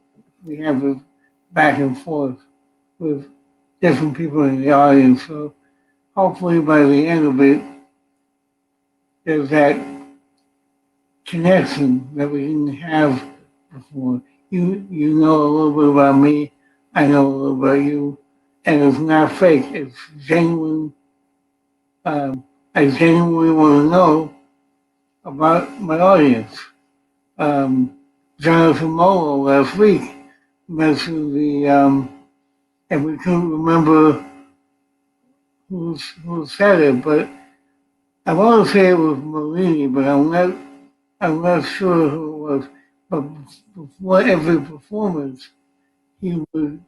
We have a back and forth with different people in the audience. So hopefully by the end of it, there's that connection that we didn't have before. You know a little bit about me, I know a little about you, and it's not fake. It's genuine. I genuinely want to know about my audience. Jonathan Molo last week mentioned and we couldn't remember who said it, but I want to say it was Malini, but I'm not sure who it was. But before every performance, he would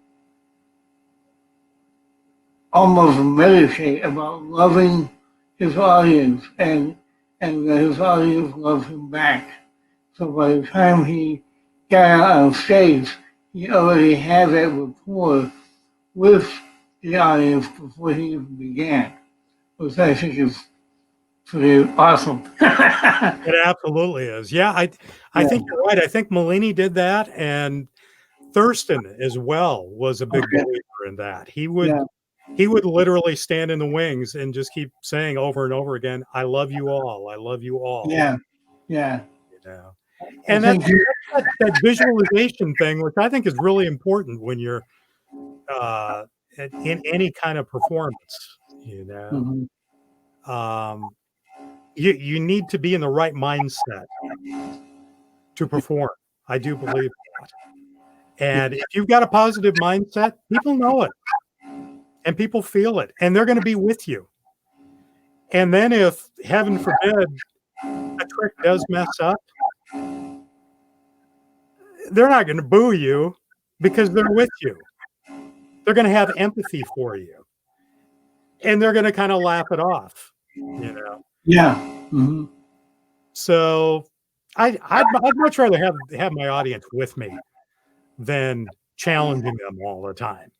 almost meditate about loving his audience and that his audience loved him back. So by the time he got out on stage, he already had that rapport with the audience before he even began, which I think is pretty awesome. It absolutely is. Yeah, I think you're right. I think Malini did that, and Thurston as well was a big believer in that. He would literally stand in the wings and just keep saying over and over again, "I love you all. I love you all." Yeah. And that's that visualization thing, which I think is really important when you're in any kind of performance. Mm-hmm. You need to be in the right mindset to perform. I do believe that. And if you've got a positive mindset, people know it and people feel it, and they're going to be with you. And then if, heaven forbid, a trick does mess up, they're not going to boo you because they're with you. They're going to have empathy for you, and they're going to kind of laugh it off, Yeah. Mm-hmm. So I'd much rather have my audience with me than challenging them all the time.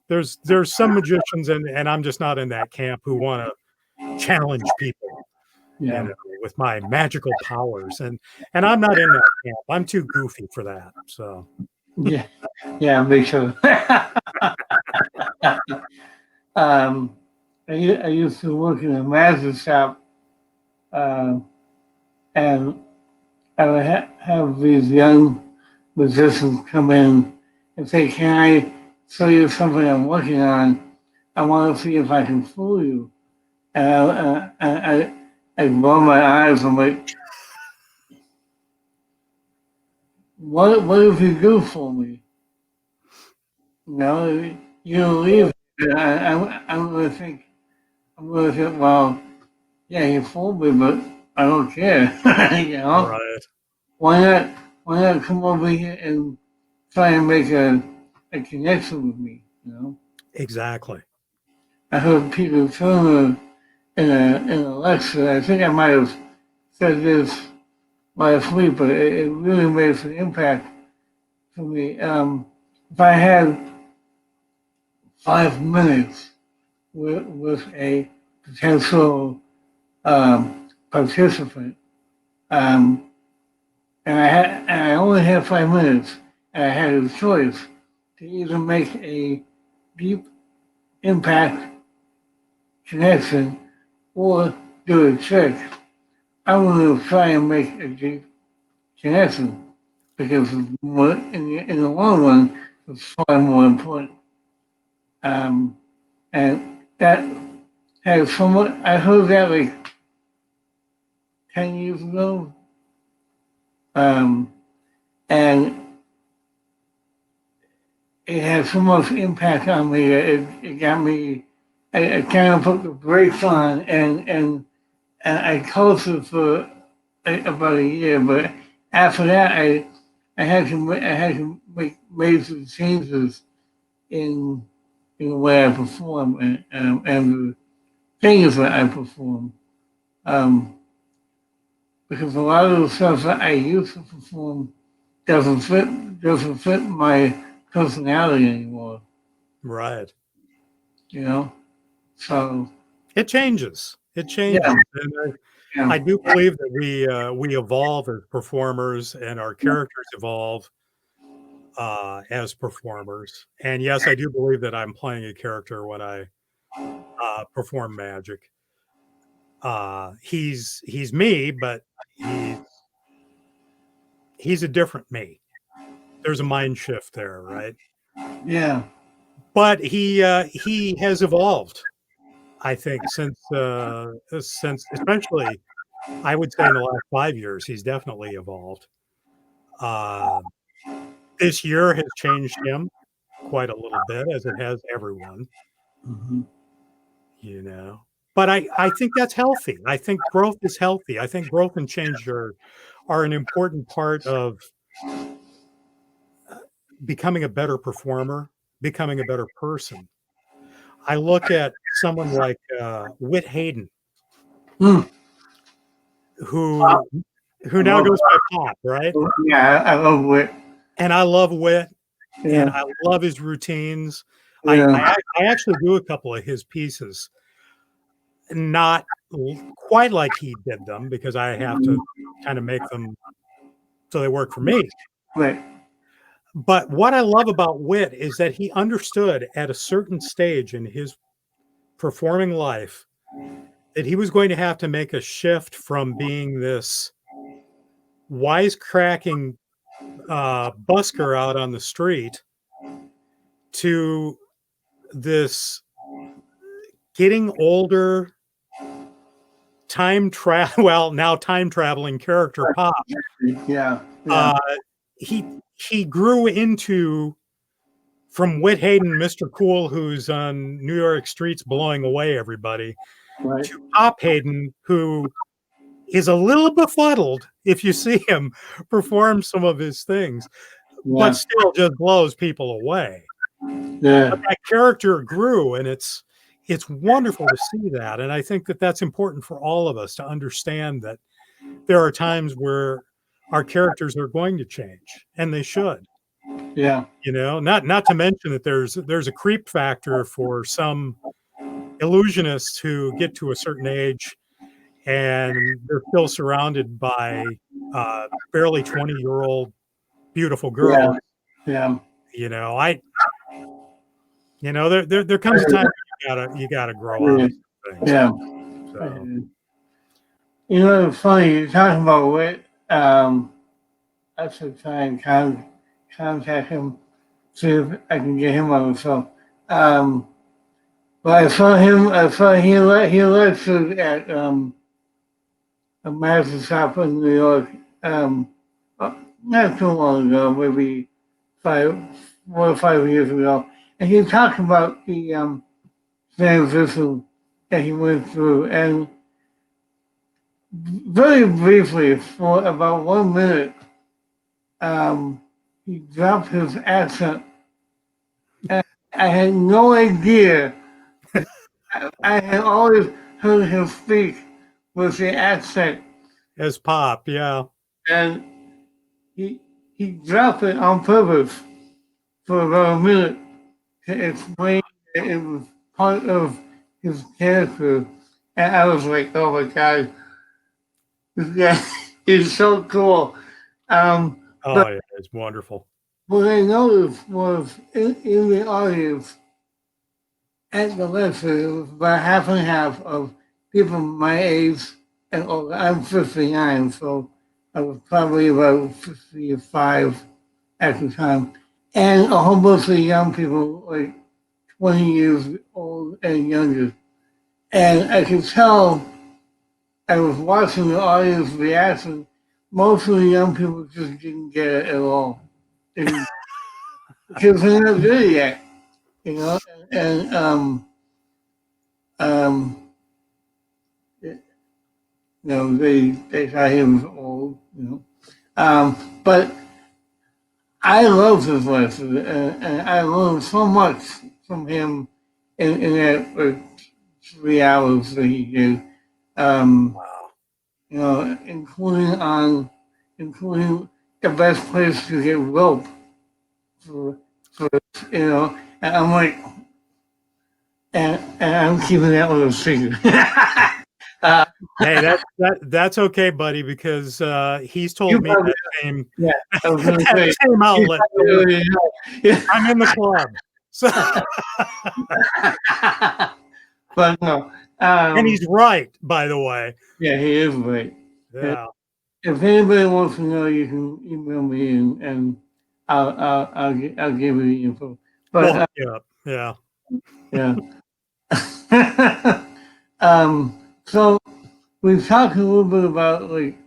There's some magicians, and I'm just not in that camp, who want to challenge people, with my magical powers, and I'm not in that camp. I'm too goofy for that. So yeah, me too. I used to work in a magic shop, and I would have these young musicians come in and say, "Can I show you something I'm working on? I want to see if I can fool you." And I roll my eyes. I'm like, "What if you do fool me? You don't leave." I'm gonna think. Well, yeah, you fooled me, but I don't care. Right. Why not come over here and try and make a connection with me? You know, Exactly. I heard Peter Turner in a lecture. I think I might have said this last week, but it really made an impact for me. If I had 5 minutes with a potential participant, and I only had 5 minutes, and I had a choice to either make a deep impact connection or do a trick. I want to try and make a deep connection because in the long run, it's far more important. And that has somewhat, I heard that like 10 years ago. And it had so much impact on me that it got me, I kind of put the brakes on and I coached it for about a year, but after that, I had to make major changes in in the way I perform and the things that I perform. Um, because a lot of the stuff that I used to perform doesn't fit my personality anymore. Right. You know, so It changes. It yeah, changes. And I yeah, do believe that we evolve as performers and our characters evolve as performers. And yes, I do believe that I'm playing a character when I perform magic. He's me, but he's a different me. There's a mind shift there, right? yeah, But he has evolved, I think, since especially I would say in the last 5 years, he's definitely evolved. Uh, this year has changed him quite a little bit, as it has everyone, hmm you know. But I think that's healthy. I think growth is healthy. I think growth and change are an important part of becoming a better performer, becoming a better person. I look at someone like Whit Hayden, mm. who I who now love, goes by Pop, right? yeah, I love it. And I love Whit, and Yeah, I love his routines. yeah, I actually do a couple of his pieces, not quite like he did them because I have to kind of make them so they work for me. right, But what I love about Whit is that he understood at a certain stage in his performing life that he was going to have to make a shift from being this wisecracking busker out on the street to this getting older time travel well now time traveling character Pop. yeah, yeah, uh he grew into from Whit Hayden, Mr. Cool, who's on New York streets blowing away everybody, right, to Pop Hayden, who is a little befuddled if you see him perform some of his things, but yeah, still just blows people away. But yeah, that character grew, and it's wonderful to see that. And I think that that's important for all of us to understand that there are times where our characters are going to change, and they should. yeah, You know, not to mention that there's a creep factor for some illusionists who get to a certain age and they're still surrounded by barely 20-year-old beautiful yeah, girls. yeah. You know, there comes a time you gotta grow out of some things. Yeah. So You know, it's funny, you're talking about Whit. I should try and contact him, see if I can get him on the show. Um, but I saw he lectured at a magic shop in New York not too long ago, maybe five, 4 or 5 years ago. And he talked about the transition that he went through. And very briefly, for about 1 minute, um, he dropped his accent. And I had no idea. I had always heard him speak with the accent, As Pop, yeah. and he he dropped it on purpose for about a minute to explain that it was part of his character. And I was like, oh my God, this guy is so cool. Oh, But yeah, it's wonderful. what I noticed was in the audience at the lecture, it was about half and half of people my age and older. I'm 59, so I was probably about 55 at the time. And a whole bunch of young people, like 20 years old and younger. And I could tell I was watching the audience reaction. Most of the young people just didn't get it at all. And, because they're not good yet, you know? And um, you know, they thought he was old, you know. But I love his lesson, and I learned so much from him in that 3 hours that he did. Um, Wow. you know, including the best place to get rope for, for you know. And I'm like, and I'm keeping that little secret. Hey, that's okay, buddy, because he's You told me probably, that same yeah, I was going to that say, same you outlet. probably already know. Yeah. I'm in the club. So But no, and he's right, by the way. yeah, he is right. Yeah. If anybody wants to know, you can email me and I'll give you the info. We'll But hook you up. Yeah. yeah. So we've talked a little bit about like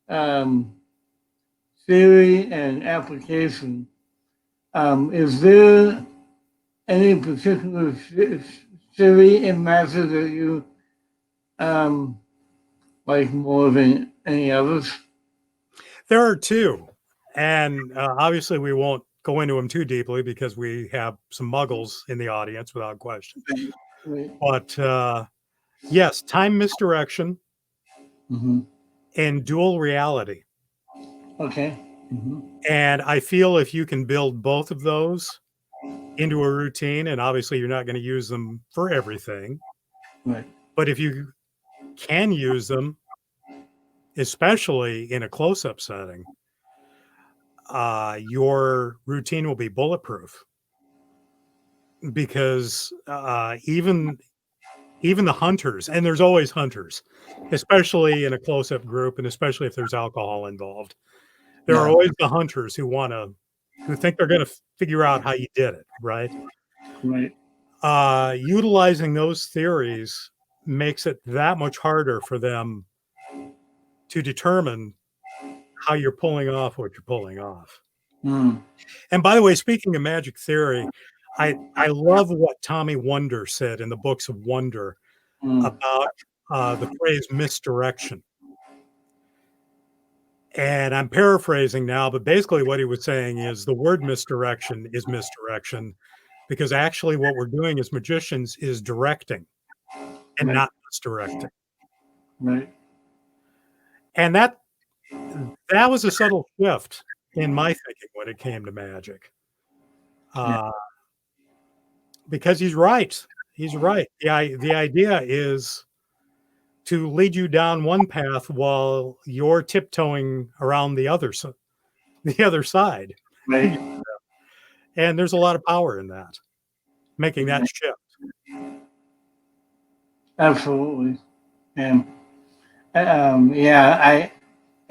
um, theory and application. Is there any particular theory in matter that you um, like more than any others? There are two. And obviously we won't go into them too deeply because we have some muggles in the audience without question. Right. But yes, time misdirection Mm-hmm. and dual reality. Okay. Mm-hmm. And I feel if you can build both of those into a routine, and obviously you're not going to use them for everything, Right. but if you can use them, especially in a close-up setting, your routine will be bulletproof because even the hunters, and there's always hunters, especially in a close-up group, and especially if there's alcohol involved. There are Yeah. always the hunters who think they're going to figure out how you did it, right? Right. Utilizing those theories makes it that much harder for them to determine how you're pulling off what you're pulling off. Mm. And by the way, speaking of magic theory, I love what Tommy Wonder said in the books of Wonder Mm. about the phrase misdirection. And I'm paraphrasing now, but basically what he was saying is the word misdirection is misdirection because actually what we're doing as magicians is directing and Right. not misdirecting. Right. And that was a subtle shift in my thinking when it came to magic. Yeah. Because he's right. He's right. The idea is to lead you down one path while you're tiptoeing around the other side. Right. And there's a lot of power in that, making that shift. Absolutely. And yeah,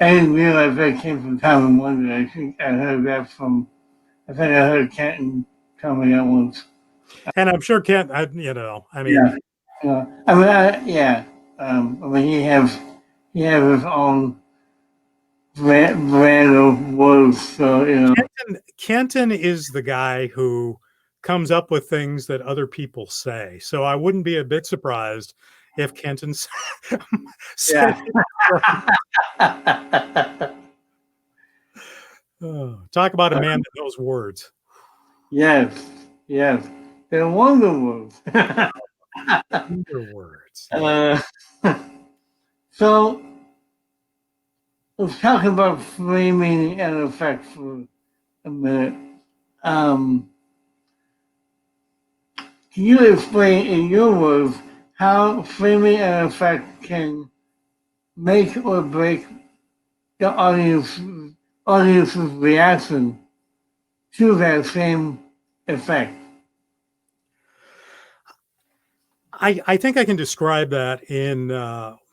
I didn't realize that came from Tom and Wonder. I think I heard that from. I think I heard Kenton tell me that once. And I'm sure Kent, I Yeah. mean, I mean, yeah. I mean, he has his own brand of words. So Kenton is the guy who comes up with things that other people say. So I wouldn't be a bit surprised if Kenton said yeah. talk about a man that knows words. Yes. Yes. They're wonder words. Wonder words. uh, so let's talk about framing and effect for a minute. Um, can you explain in your words how framing and effect can make or break the audience's reaction to that same effect? I think I can describe that in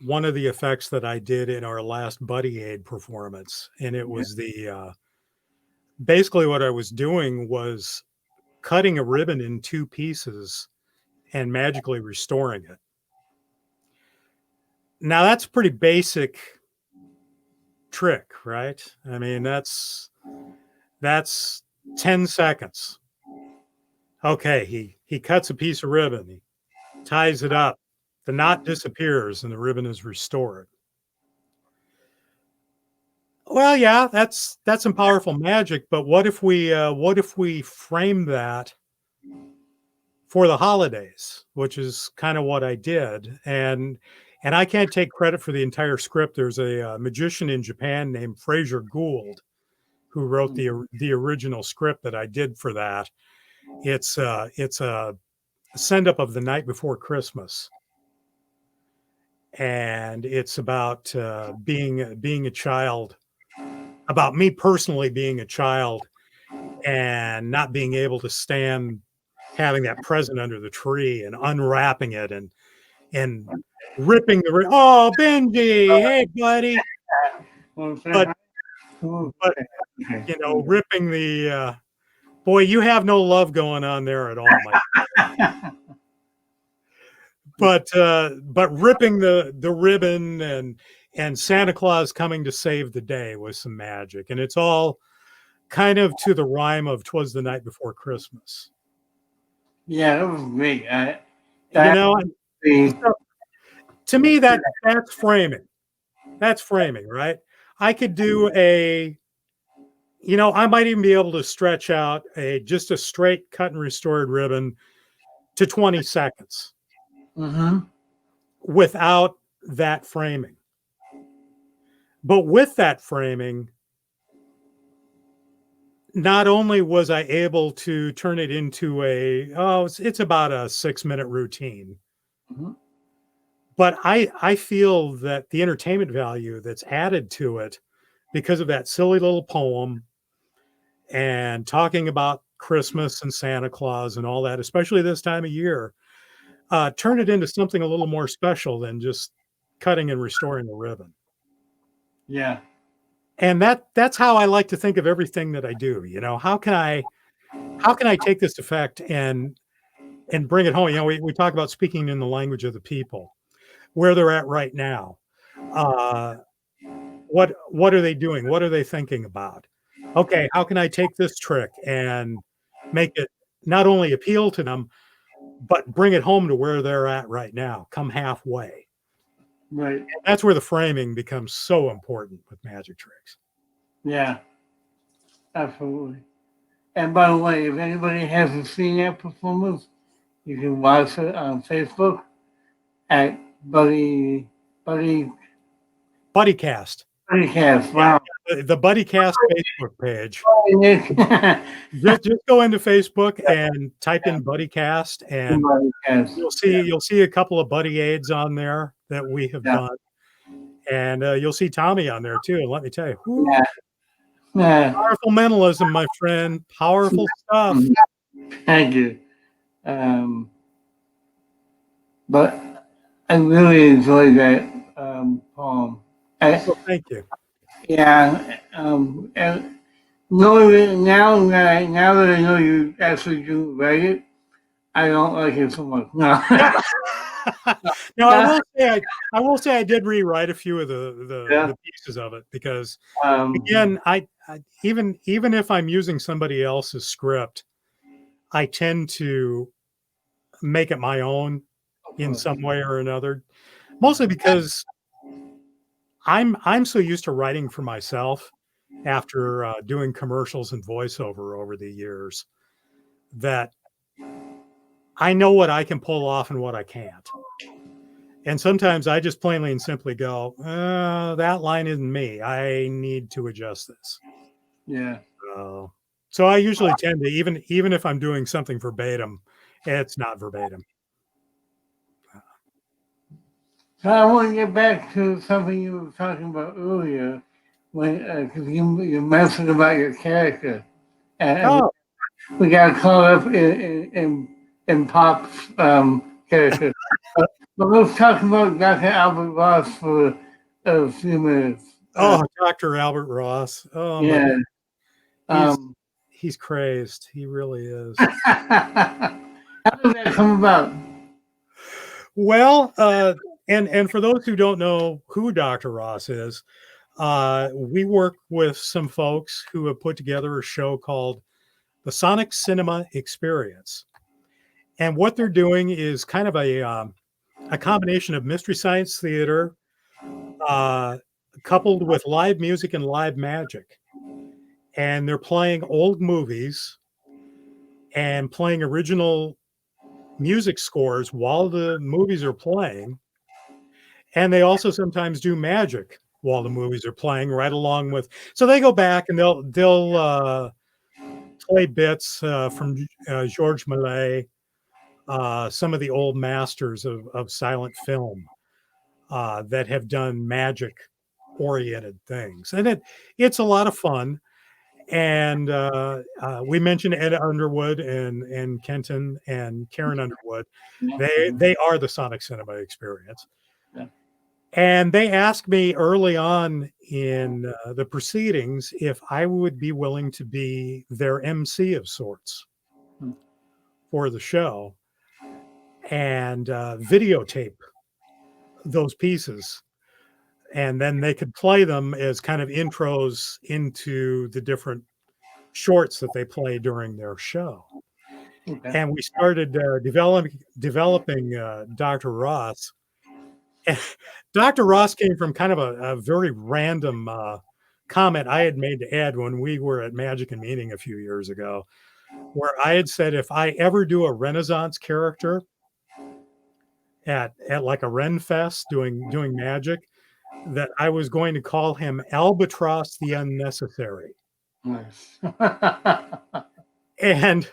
one of the effects that I did in our last Buddy Aid performance. And it was basically what I was doing was cutting a ribbon in two pieces and magically restoring it. Now that's a pretty basic trick, right? I mean, that's 10 seconds. Okay, he cuts a piece of ribbon, he ties it up, the knot disappears and the ribbon is restored. Well, yeah, that's some powerful magic, but what if we frame that for the holidays, which is kind of what I did. And I can't take credit for the entire script. There's a magician in Japan named Fraser Gould who wrote the original script that I did for that. It's a send up of the night before Christmas, and it's about being a child, about me personally being a child and not being able to stand having that present under the tree and unwrapping it and ripping oh, Benji, hey buddy. But you know, ripping the boy, you have no love going on there at all, Mike. But ripping the ribbon and Santa Claus coming to save the day was some magic, and it's all kind of to the rhyme of "'Twas the Night Before Christmas." Yeah, that was great. You know, to me that's framing. That's framing, right? I could do I might even be able to stretch out just a straight cut and restored ribbon to 20 seconds without that framing. But with that framing, not only was I able to turn it into it's about a 6-minute routine, but I feel that the entertainment value that's added to it because of that silly little poem and talking about Christmas and Santa Claus and all that, especially this time of year, turn it into something a little more special than just cutting and restoring the ribbon. Yeah. And that's how I like to think of everything that I do. You know, how can I take this effect and bring it home? You know, we talk about speaking in the language of the people, where they're at right now. What are they doing? What are they thinking about? Okay, how can I take this trick and make it not only appeal to them, but bring it home to where they're at right now, come halfway. Right. And that's where the framing becomes so important with magic tricks. Yeah, absolutely. And by the way, if anybody hasn't seen that performance, you can watch it on Facebook at Buddycast. Wow. The Buddycast Facebook page. just go into Facebook and type in Buddycast, and you'll see a couple of Buddy Aids on there that we have done, and you'll see Tommy on there too. And let me tell you, powerful mentalism, my friend, powerful stuff. Thank you. But I really enjoyed that poem. Thank you. Yeah. And knowing now that I know you actually do write it, I don't like it so much. No. No, I will say I did rewrite a few of the pieces of it because again, I even if I'm using somebody else's script, I tend to make it my own in some way or another, mostly because I'm so used to writing for myself after doing commercials and voiceover over the years that I know what I can pull off and what I can't. And sometimes I just plainly and simply go, that line isn't me. I need to adjust this. Yeah. So I usually tend to, even if I'm doing something verbatim, it's not verbatim. So I want to get back to something you were talking about earlier, when because you mentioned about your character, and we got caught up in Pop's character. But let's talk about Dr. Albert Ross for a few minutes. Dr. Albert Ross. Oh, yeah. He's crazed. He really is. How did that come about? Well, and for those who don't know who Dr. Ross is, we work with some folks who have put together a show called the Sonic Cinema Experience. And what they're doing is kind of a combination of Mystery Science Theater coupled with live music and live magic. And they're playing old movies and playing original music scores while the movies are playing. And they also sometimes do magic while the movies are playing, right along with. So they go back and they'll play bits from Georges Méliès, some of the old masters of silent film that have done magic-oriented things, and it's a lot of fun. And we mentioned Ed Underwood and Kenton and Karen Underwood. They are the Sonic Cinema Experience. Yeah. And they asked me early on in the proceedings if I would be willing to be their MC of sorts for the show and videotape those pieces. And then they could play them as kind of intros into the different shorts that they play during their show. Okay. And we started developing Dr. Ross. And Dr. Ross came from kind of a very random comment I had made to Ed when we were at Magic and Meaning a few years ago, where I had said if I ever do a Renaissance character at like a Ren Fest doing magic, that I was going to call him Albatross the Unnecessary. Nice. And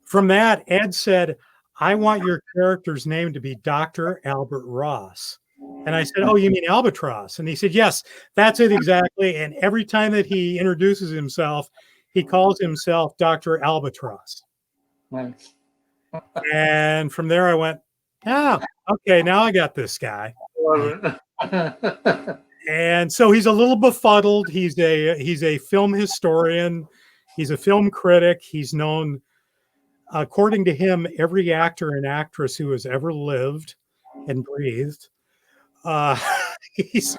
from that, Ed said, I want your character's name to be Dr. Albert Ross. And I said, oh, you mean Albatross? And he said, yes, that's it exactly. And every time that he introduces himself, he calls himself Dr. Albatross. Nice. And from there I went, okay, now I got this guy. And so he's a little befuddled. He's a film historian. He's a film critic. He's known, according to him, every actor and actress who has ever lived and breathed. He's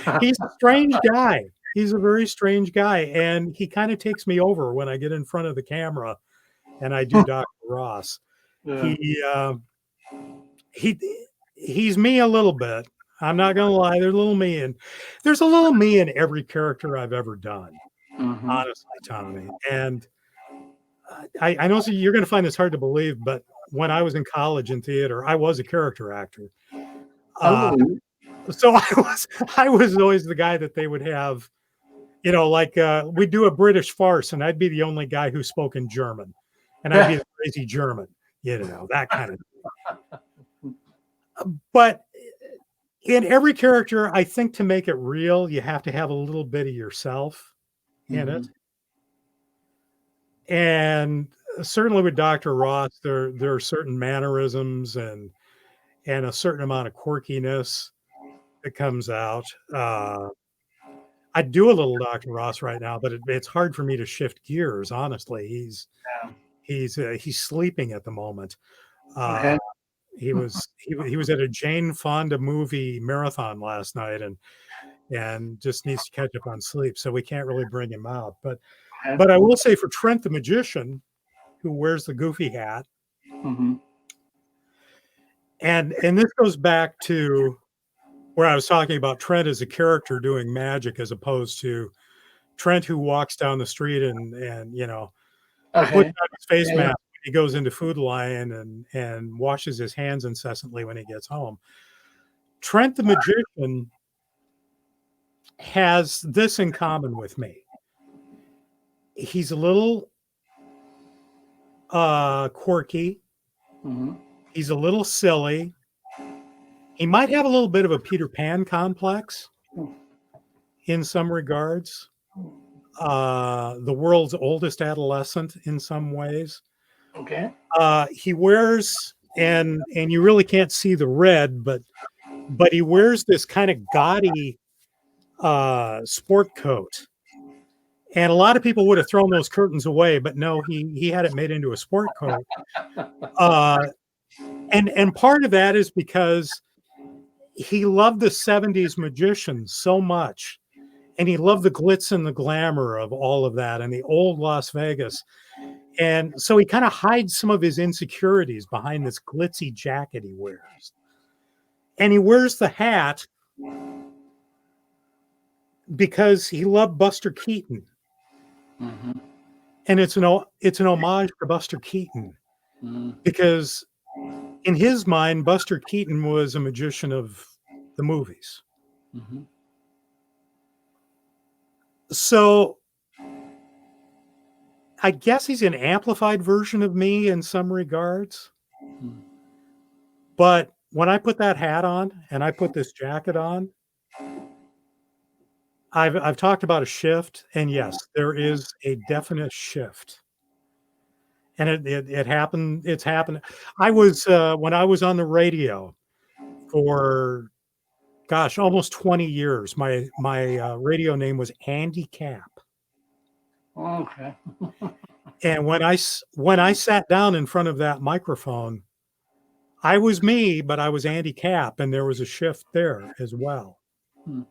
a strange guy. He's a very strange guy. And he kind of takes me over when I get in front of the camera and I do Dr. Ross. Yeah. He's me a little bit. I'm not going to lie. There's a little me in every character I've ever done, honestly, Tommy. And I know you're going to find this hard to believe, but when I was in college in theater, I was a character actor. So I was always the guy that they would have, like we'd do a British farce and I'd be the only guy who spoke in German and I'd be the crazy German, that kind of thing. But in every character, I think to make it real, you have to have a little bit of yourself in it. And certainly with Dr. Ross, there are certain mannerisms and a certain amount of quirkiness that comes out. I do a little Dr. Ross right now, but it's hard for me to shift gears. Honestly, he's sleeping at the moment. Okay. He was at a Jane Fonda movie marathon last night and just needs to catch up on sleep. So we can't really bring him out. But I will say for Trent the Magician, who wears the goofy hat, and this goes back to where I was talking about Trent as a character doing magic as opposed to Trent who walks down the street and puts on his face mask when he goes into Food Lion and washes his hands incessantly when he gets home. Trent the Magician has this in common with me. He's a little quirky. Mm-hmm. He's a little silly. He might have a little bit of a Peter Pan complex in some regards. The world's oldest adolescent in some ways. Okay. He wears, and you really can't see the red, but he wears this kind of gaudy sport coat. And a lot of people would have thrown those curtains away, but no, he had it made into a sport coat. And part of that is because he loved the 70s magicians so much. And he loved the glitz and the glamour of all of that and the old Las Vegas. And so he kind of hides some of his insecurities behind this glitzy jacket he wears. And he wears the hat because he loved Buster Keaton. Mm-hmm. And it's an homage to Buster Keaton. Mm-hmm. Because in his mind, Buster Keaton was a magician of the movies. Mm-hmm. So I guess he's an amplified version of me in some regards. Mm-hmm. But when I put that hat on and I put this jacket on, I've talked about a shift, and yes, there is a definite shift. And it happened. It's happened. I was when I was on the radio for almost 20 years. My radio name was Andy Cap. Okay. And when I sat down in front of that microphone, I was me, but I was Andy Cap, and there was a shift there as well. Hmm.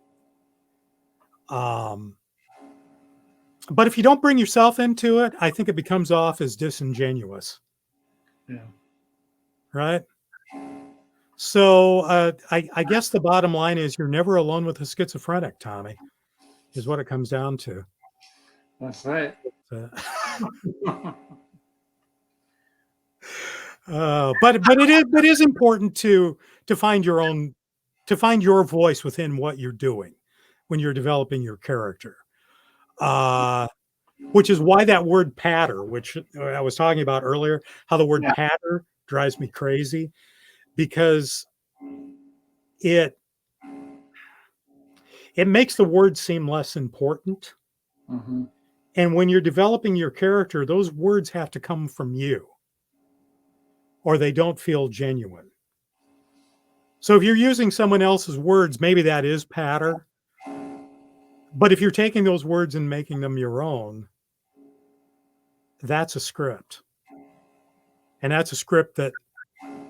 But if you don't bring yourself into it, I think it becomes off as disingenuous. Yeah. Right? So I guess the bottom line is you're never alone with a schizophrenic, Tommy, is what it comes down to. That's right. But it is important to find your voice within what you're doing when you're developing your character. Which is why that word patter, which I was talking about earlier, how the word patter drives me crazy, because it makes the word seem less important. Mm-hmm. And when you're developing your character, those words have to come from you, or they don't feel genuine. So if you're using someone else's words, maybe that is patter. But if you're taking those words and making them your own, that's a script. And that's a script that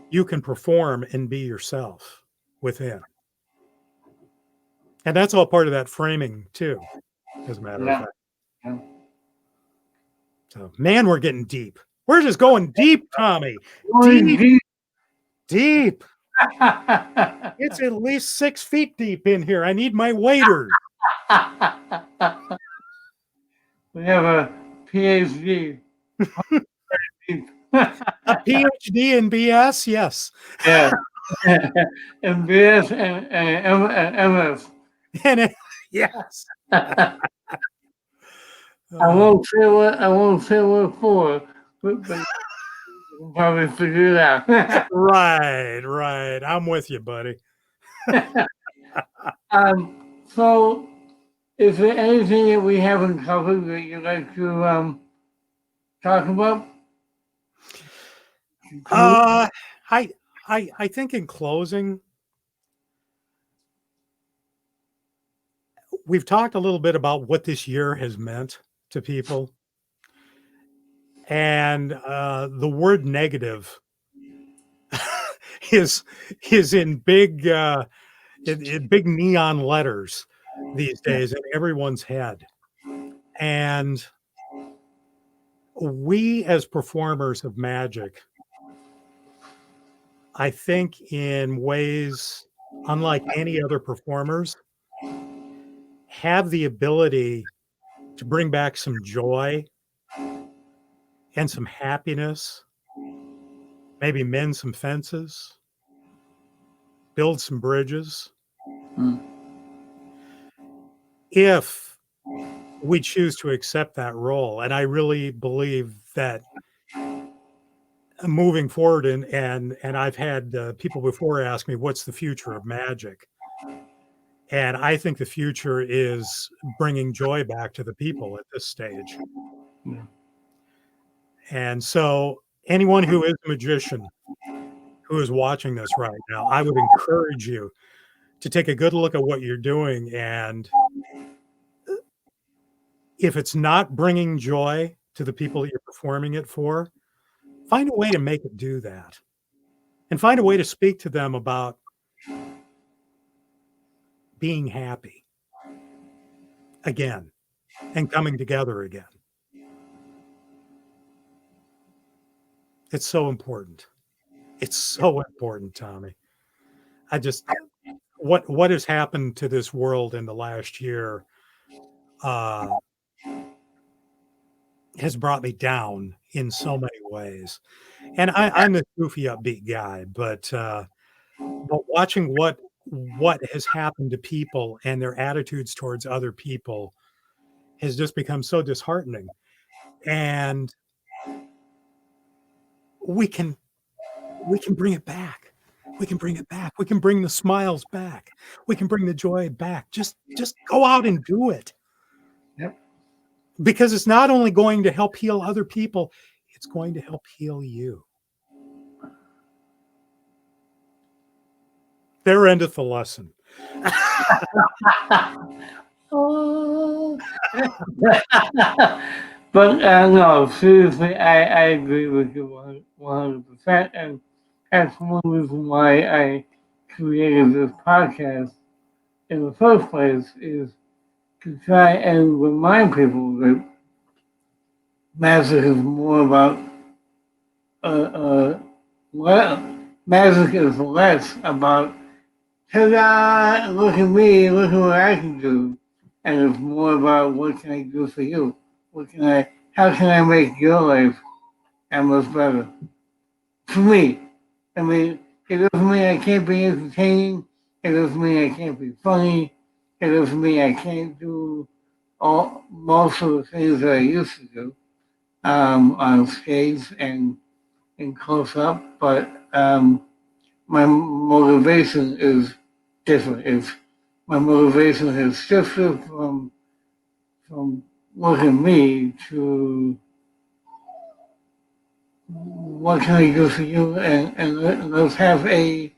you can perform and be yourself within. And that's all part of that framing too, as a matter of fact. Yeah. So, man, we're getting deep. We're just going deep, Tommy. Deep. It's at least 6 feet deep in here. I need my waders. We have a PhD. A PhD in BS? Yes. Yeah. And BS and MS. And yes. I won't say what for, but you'll probably figure it out. Right. I'm with you, buddy. So, is there anything that we haven't covered that you'd like to talk about? I think in closing, we've talked a little bit about what this year has meant to people. And the word negative is in big big neon letters these days in everyone's head. And we as performers of magic, I think in ways unlike any other performers, have the ability to bring back some joy and some happiness maybe mend some fences, build some bridges. Mm. If we choose to accept that role, and I really believe that moving forward, and I've had people before ask me, "What's the future of magic?" And I think the future is bringing joy back to the people at this stage. Yeah. And so, anyone who is a magician who is watching this right now, I would encourage you to take a good look at what you're doing. And if it's not bringing joy to the people that you're performing it for, find a way to make it do that. And find a way to speak to them about being happy again and coming together again. It's so important. It's so important, Tommy. I just what has happened to this world in the last year uh, has brought me down in so many ways. And I'm the goofy, upbeat guy, but watching what has happened to people and their attitudes towards other people has just become so disheartening. And we can we can bring it back. We can bring it back. We can bring the smiles back. We can bring the joy back. Just go out and do it. Yep. Because it's not only going to help heal other people, it's going to help heal you. There endeth the lesson. Oh. But no, seriously, I agree with you 100%. And that's one reason why I created this podcast in the first place is to try and remind people that magic is more about, well, magic is less about, ta-da, look at me, look at what I can do. And it's more about what can I do for you? How can I make your life that much better? For me. I mean, it doesn't mean I can't be entertaining. It doesn't mean I can't be funny. It doesn't mean I can't do most of the things that I used to do on stage and close up. But my motivation is different. My motivation has shifted from look at me to what can I do for you, and let's have a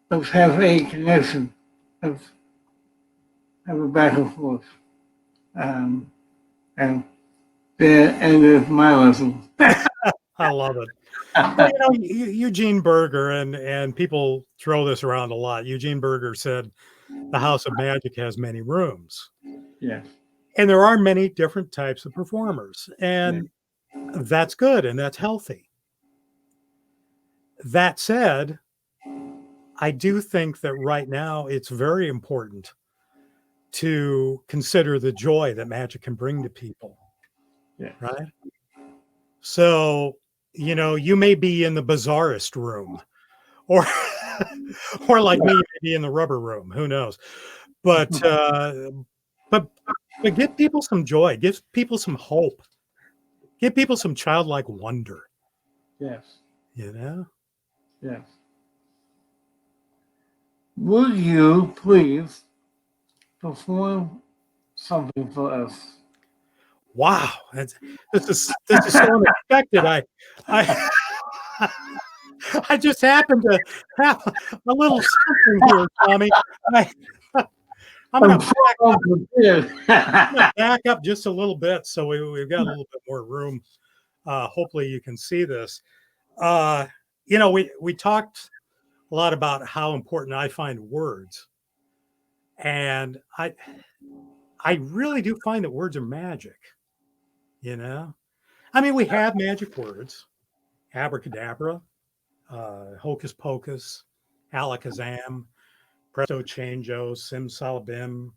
connection. Let's have a back and forth. Um, and there ended my lesson. I love it. Well, you know, Eugene Berger, and people throw this around a lot. Eugene Berger said the House of Magic has many rooms, Yes. and there are many different types of performers, Yeah. and that's good and that's healthy. That said, I do think that right now it's very important to consider the joy that magic can bring to people, Yeah. right? So, you know, you may be in the bizarrest room, or or like me, maybe in the rubber room. Who knows? But but but give people some joy. Give people some hope. Give people some childlike wonder. Yes. You know. Yes. Would you please perform something for us? Wow, this is so unexpected. I I just happened to have a little something here, Tommy. I, I'm I'm gonna so unprepared. back up just a little bit so we've got a little bit more room. Hopefully you can see this. Uh, you know, we talked a lot about how important I find words, and I really do find that words are magic. You know, I mean, we have magic words, abracadabra, hocus pocus, alakazam, presto changeo, sim salabim.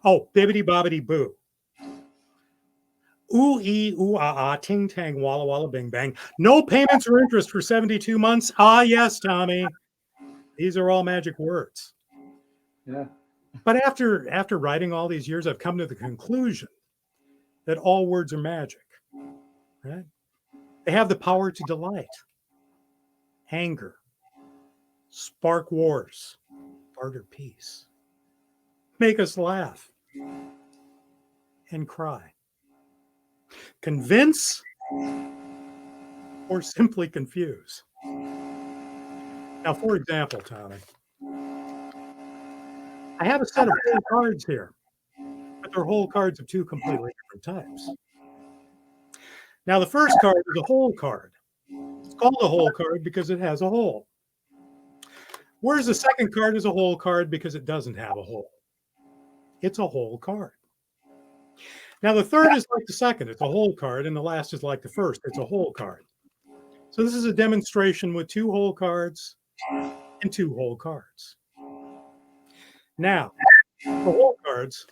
Oh, bibbity bobbity boo. Ooh, ee, ooh, ah, ah, ting, tang, walla, walla, bing, bang. No payments or interest for 72 months. Ah, yes, Tommy. These are all magic words. Yeah. But after writing all these years, I've come to the conclusion that all words are magic. Right? They have the power to delight, anger, spark wars, barter peace, make us laugh and cry, convince or simply confuse. Now, for example, Tommy, I have a set of whole cards here, but they're whole cards of two completely different types. Now, the first card is a whole card. It's called a whole card because it has a hole. Whereas the second card is a whole card because it doesn't have a hole. It's a whole card. Now, the third is like the second. It's a whole card, and the last is like the first. It's a whole card. So this is a demonstration with two whole cards and two whole cards. Now, the whole cards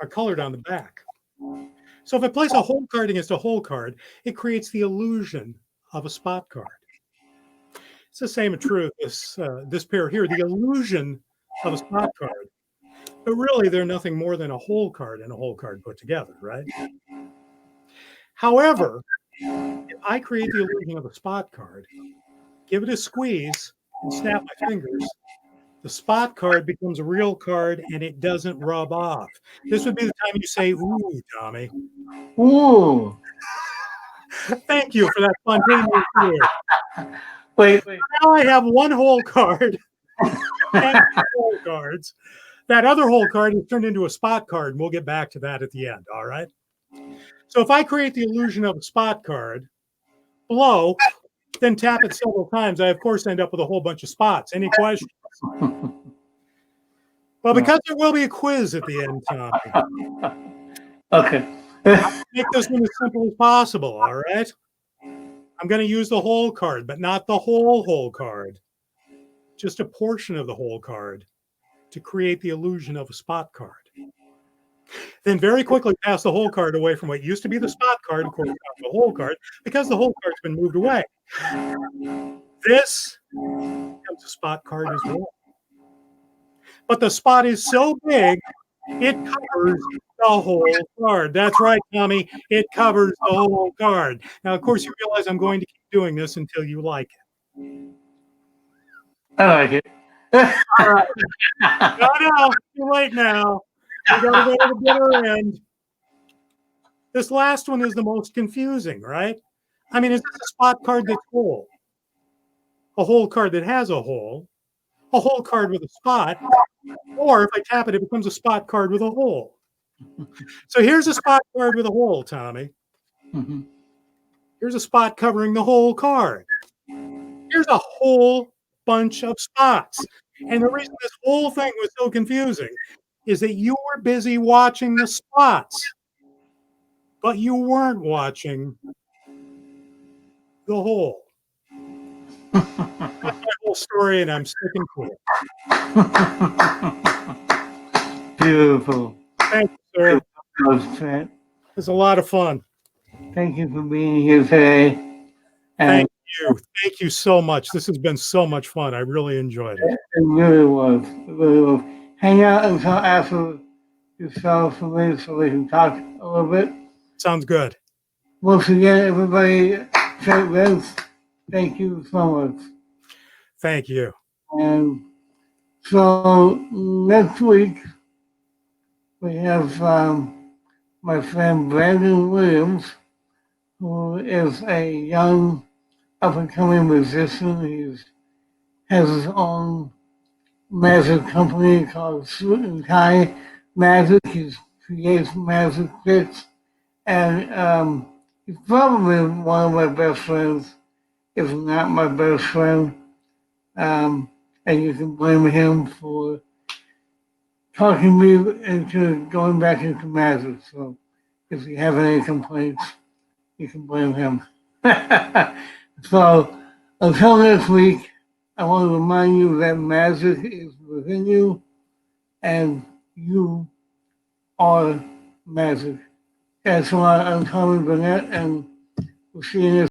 are colored on the back. So if I place a whole card against a whole card, it creates the illusion of a spot card. It's the same true this pair here, the illusion of a spot card. But really, they're nothing more than a whole card and a whole card put together, right? However, if I create the illusion of a spot card, give it a squeeze, and snap my fingers, the spot card becomes a real card and it doesn't rub off. This would be the time you say, ooh, Tommy. Ooh. Thank you for that spontaneous word. Wait. Now I have one whole card and two whole cards. That other whole card is turned into a spot card, and we'll get back to that at the end, all right? So if I create the illusion of a spot card, blow, then tap it several times, I, of course, end up with a whole bunch of spots. Any questions? Well, because there will be a quiz at the end, Tommy. Okay. I'll make this one as simple as possible, all right? I'm going to use the whole card, but not the whole card. Just a portion of the whole card to create the illusion of a spot card. Then very quickly pass the whole card away from what used to be the spot card, of course, not the whole card, because the whole card's been moved away. This becomes a spot card as well. But the spot is so big, it covers the whole card. That's right, Tommy. It covers the whole card. Now, of course, you realize I'm going to keep doing this until you like it. I like it. All right. No, too late now. We got to go to the bitter end. This last one is the most confusing, right? I mean, is this a spot card that's whole? A whole card that has a whole card with a spot, or if I tap it, it becomes a spot card with a hole. So here's a spot card with a hole, Tommy. Mm-hmm. Here's a spot covering the whole card. Here's a whole bunch of spots. And the reason this whole thing was so confusing is that you were busy watching the spots, but you weren't watching the hole. That's my whole story, and I'm sticking to it. Beautiful. Thank you, sir. It's a lot of fun. Thank you for being here today. Thank you. Thank you so much. This has been so much fun. I really enjoyed it. It really was. It really was. Hang out until after you sell for me so we can talk a little bit. Sounds good. Once again, everybody, Trent Rentsch, thank you so much. Thank you. And so next week, we have my friend Brandon Williams, who is a young up-and-coming musician. He has his own magic company called Suit and Tie Magic. He creates magic tricks, and he's probably one of my best friends, if not my best friend. And you can blame him for talking me into going back into magic. So if you have any complaints, you can blame him. So until next week, I want to remind you that magic is within you and you are magic Yeah, so I'm Tommy Burnett, and we'll see you next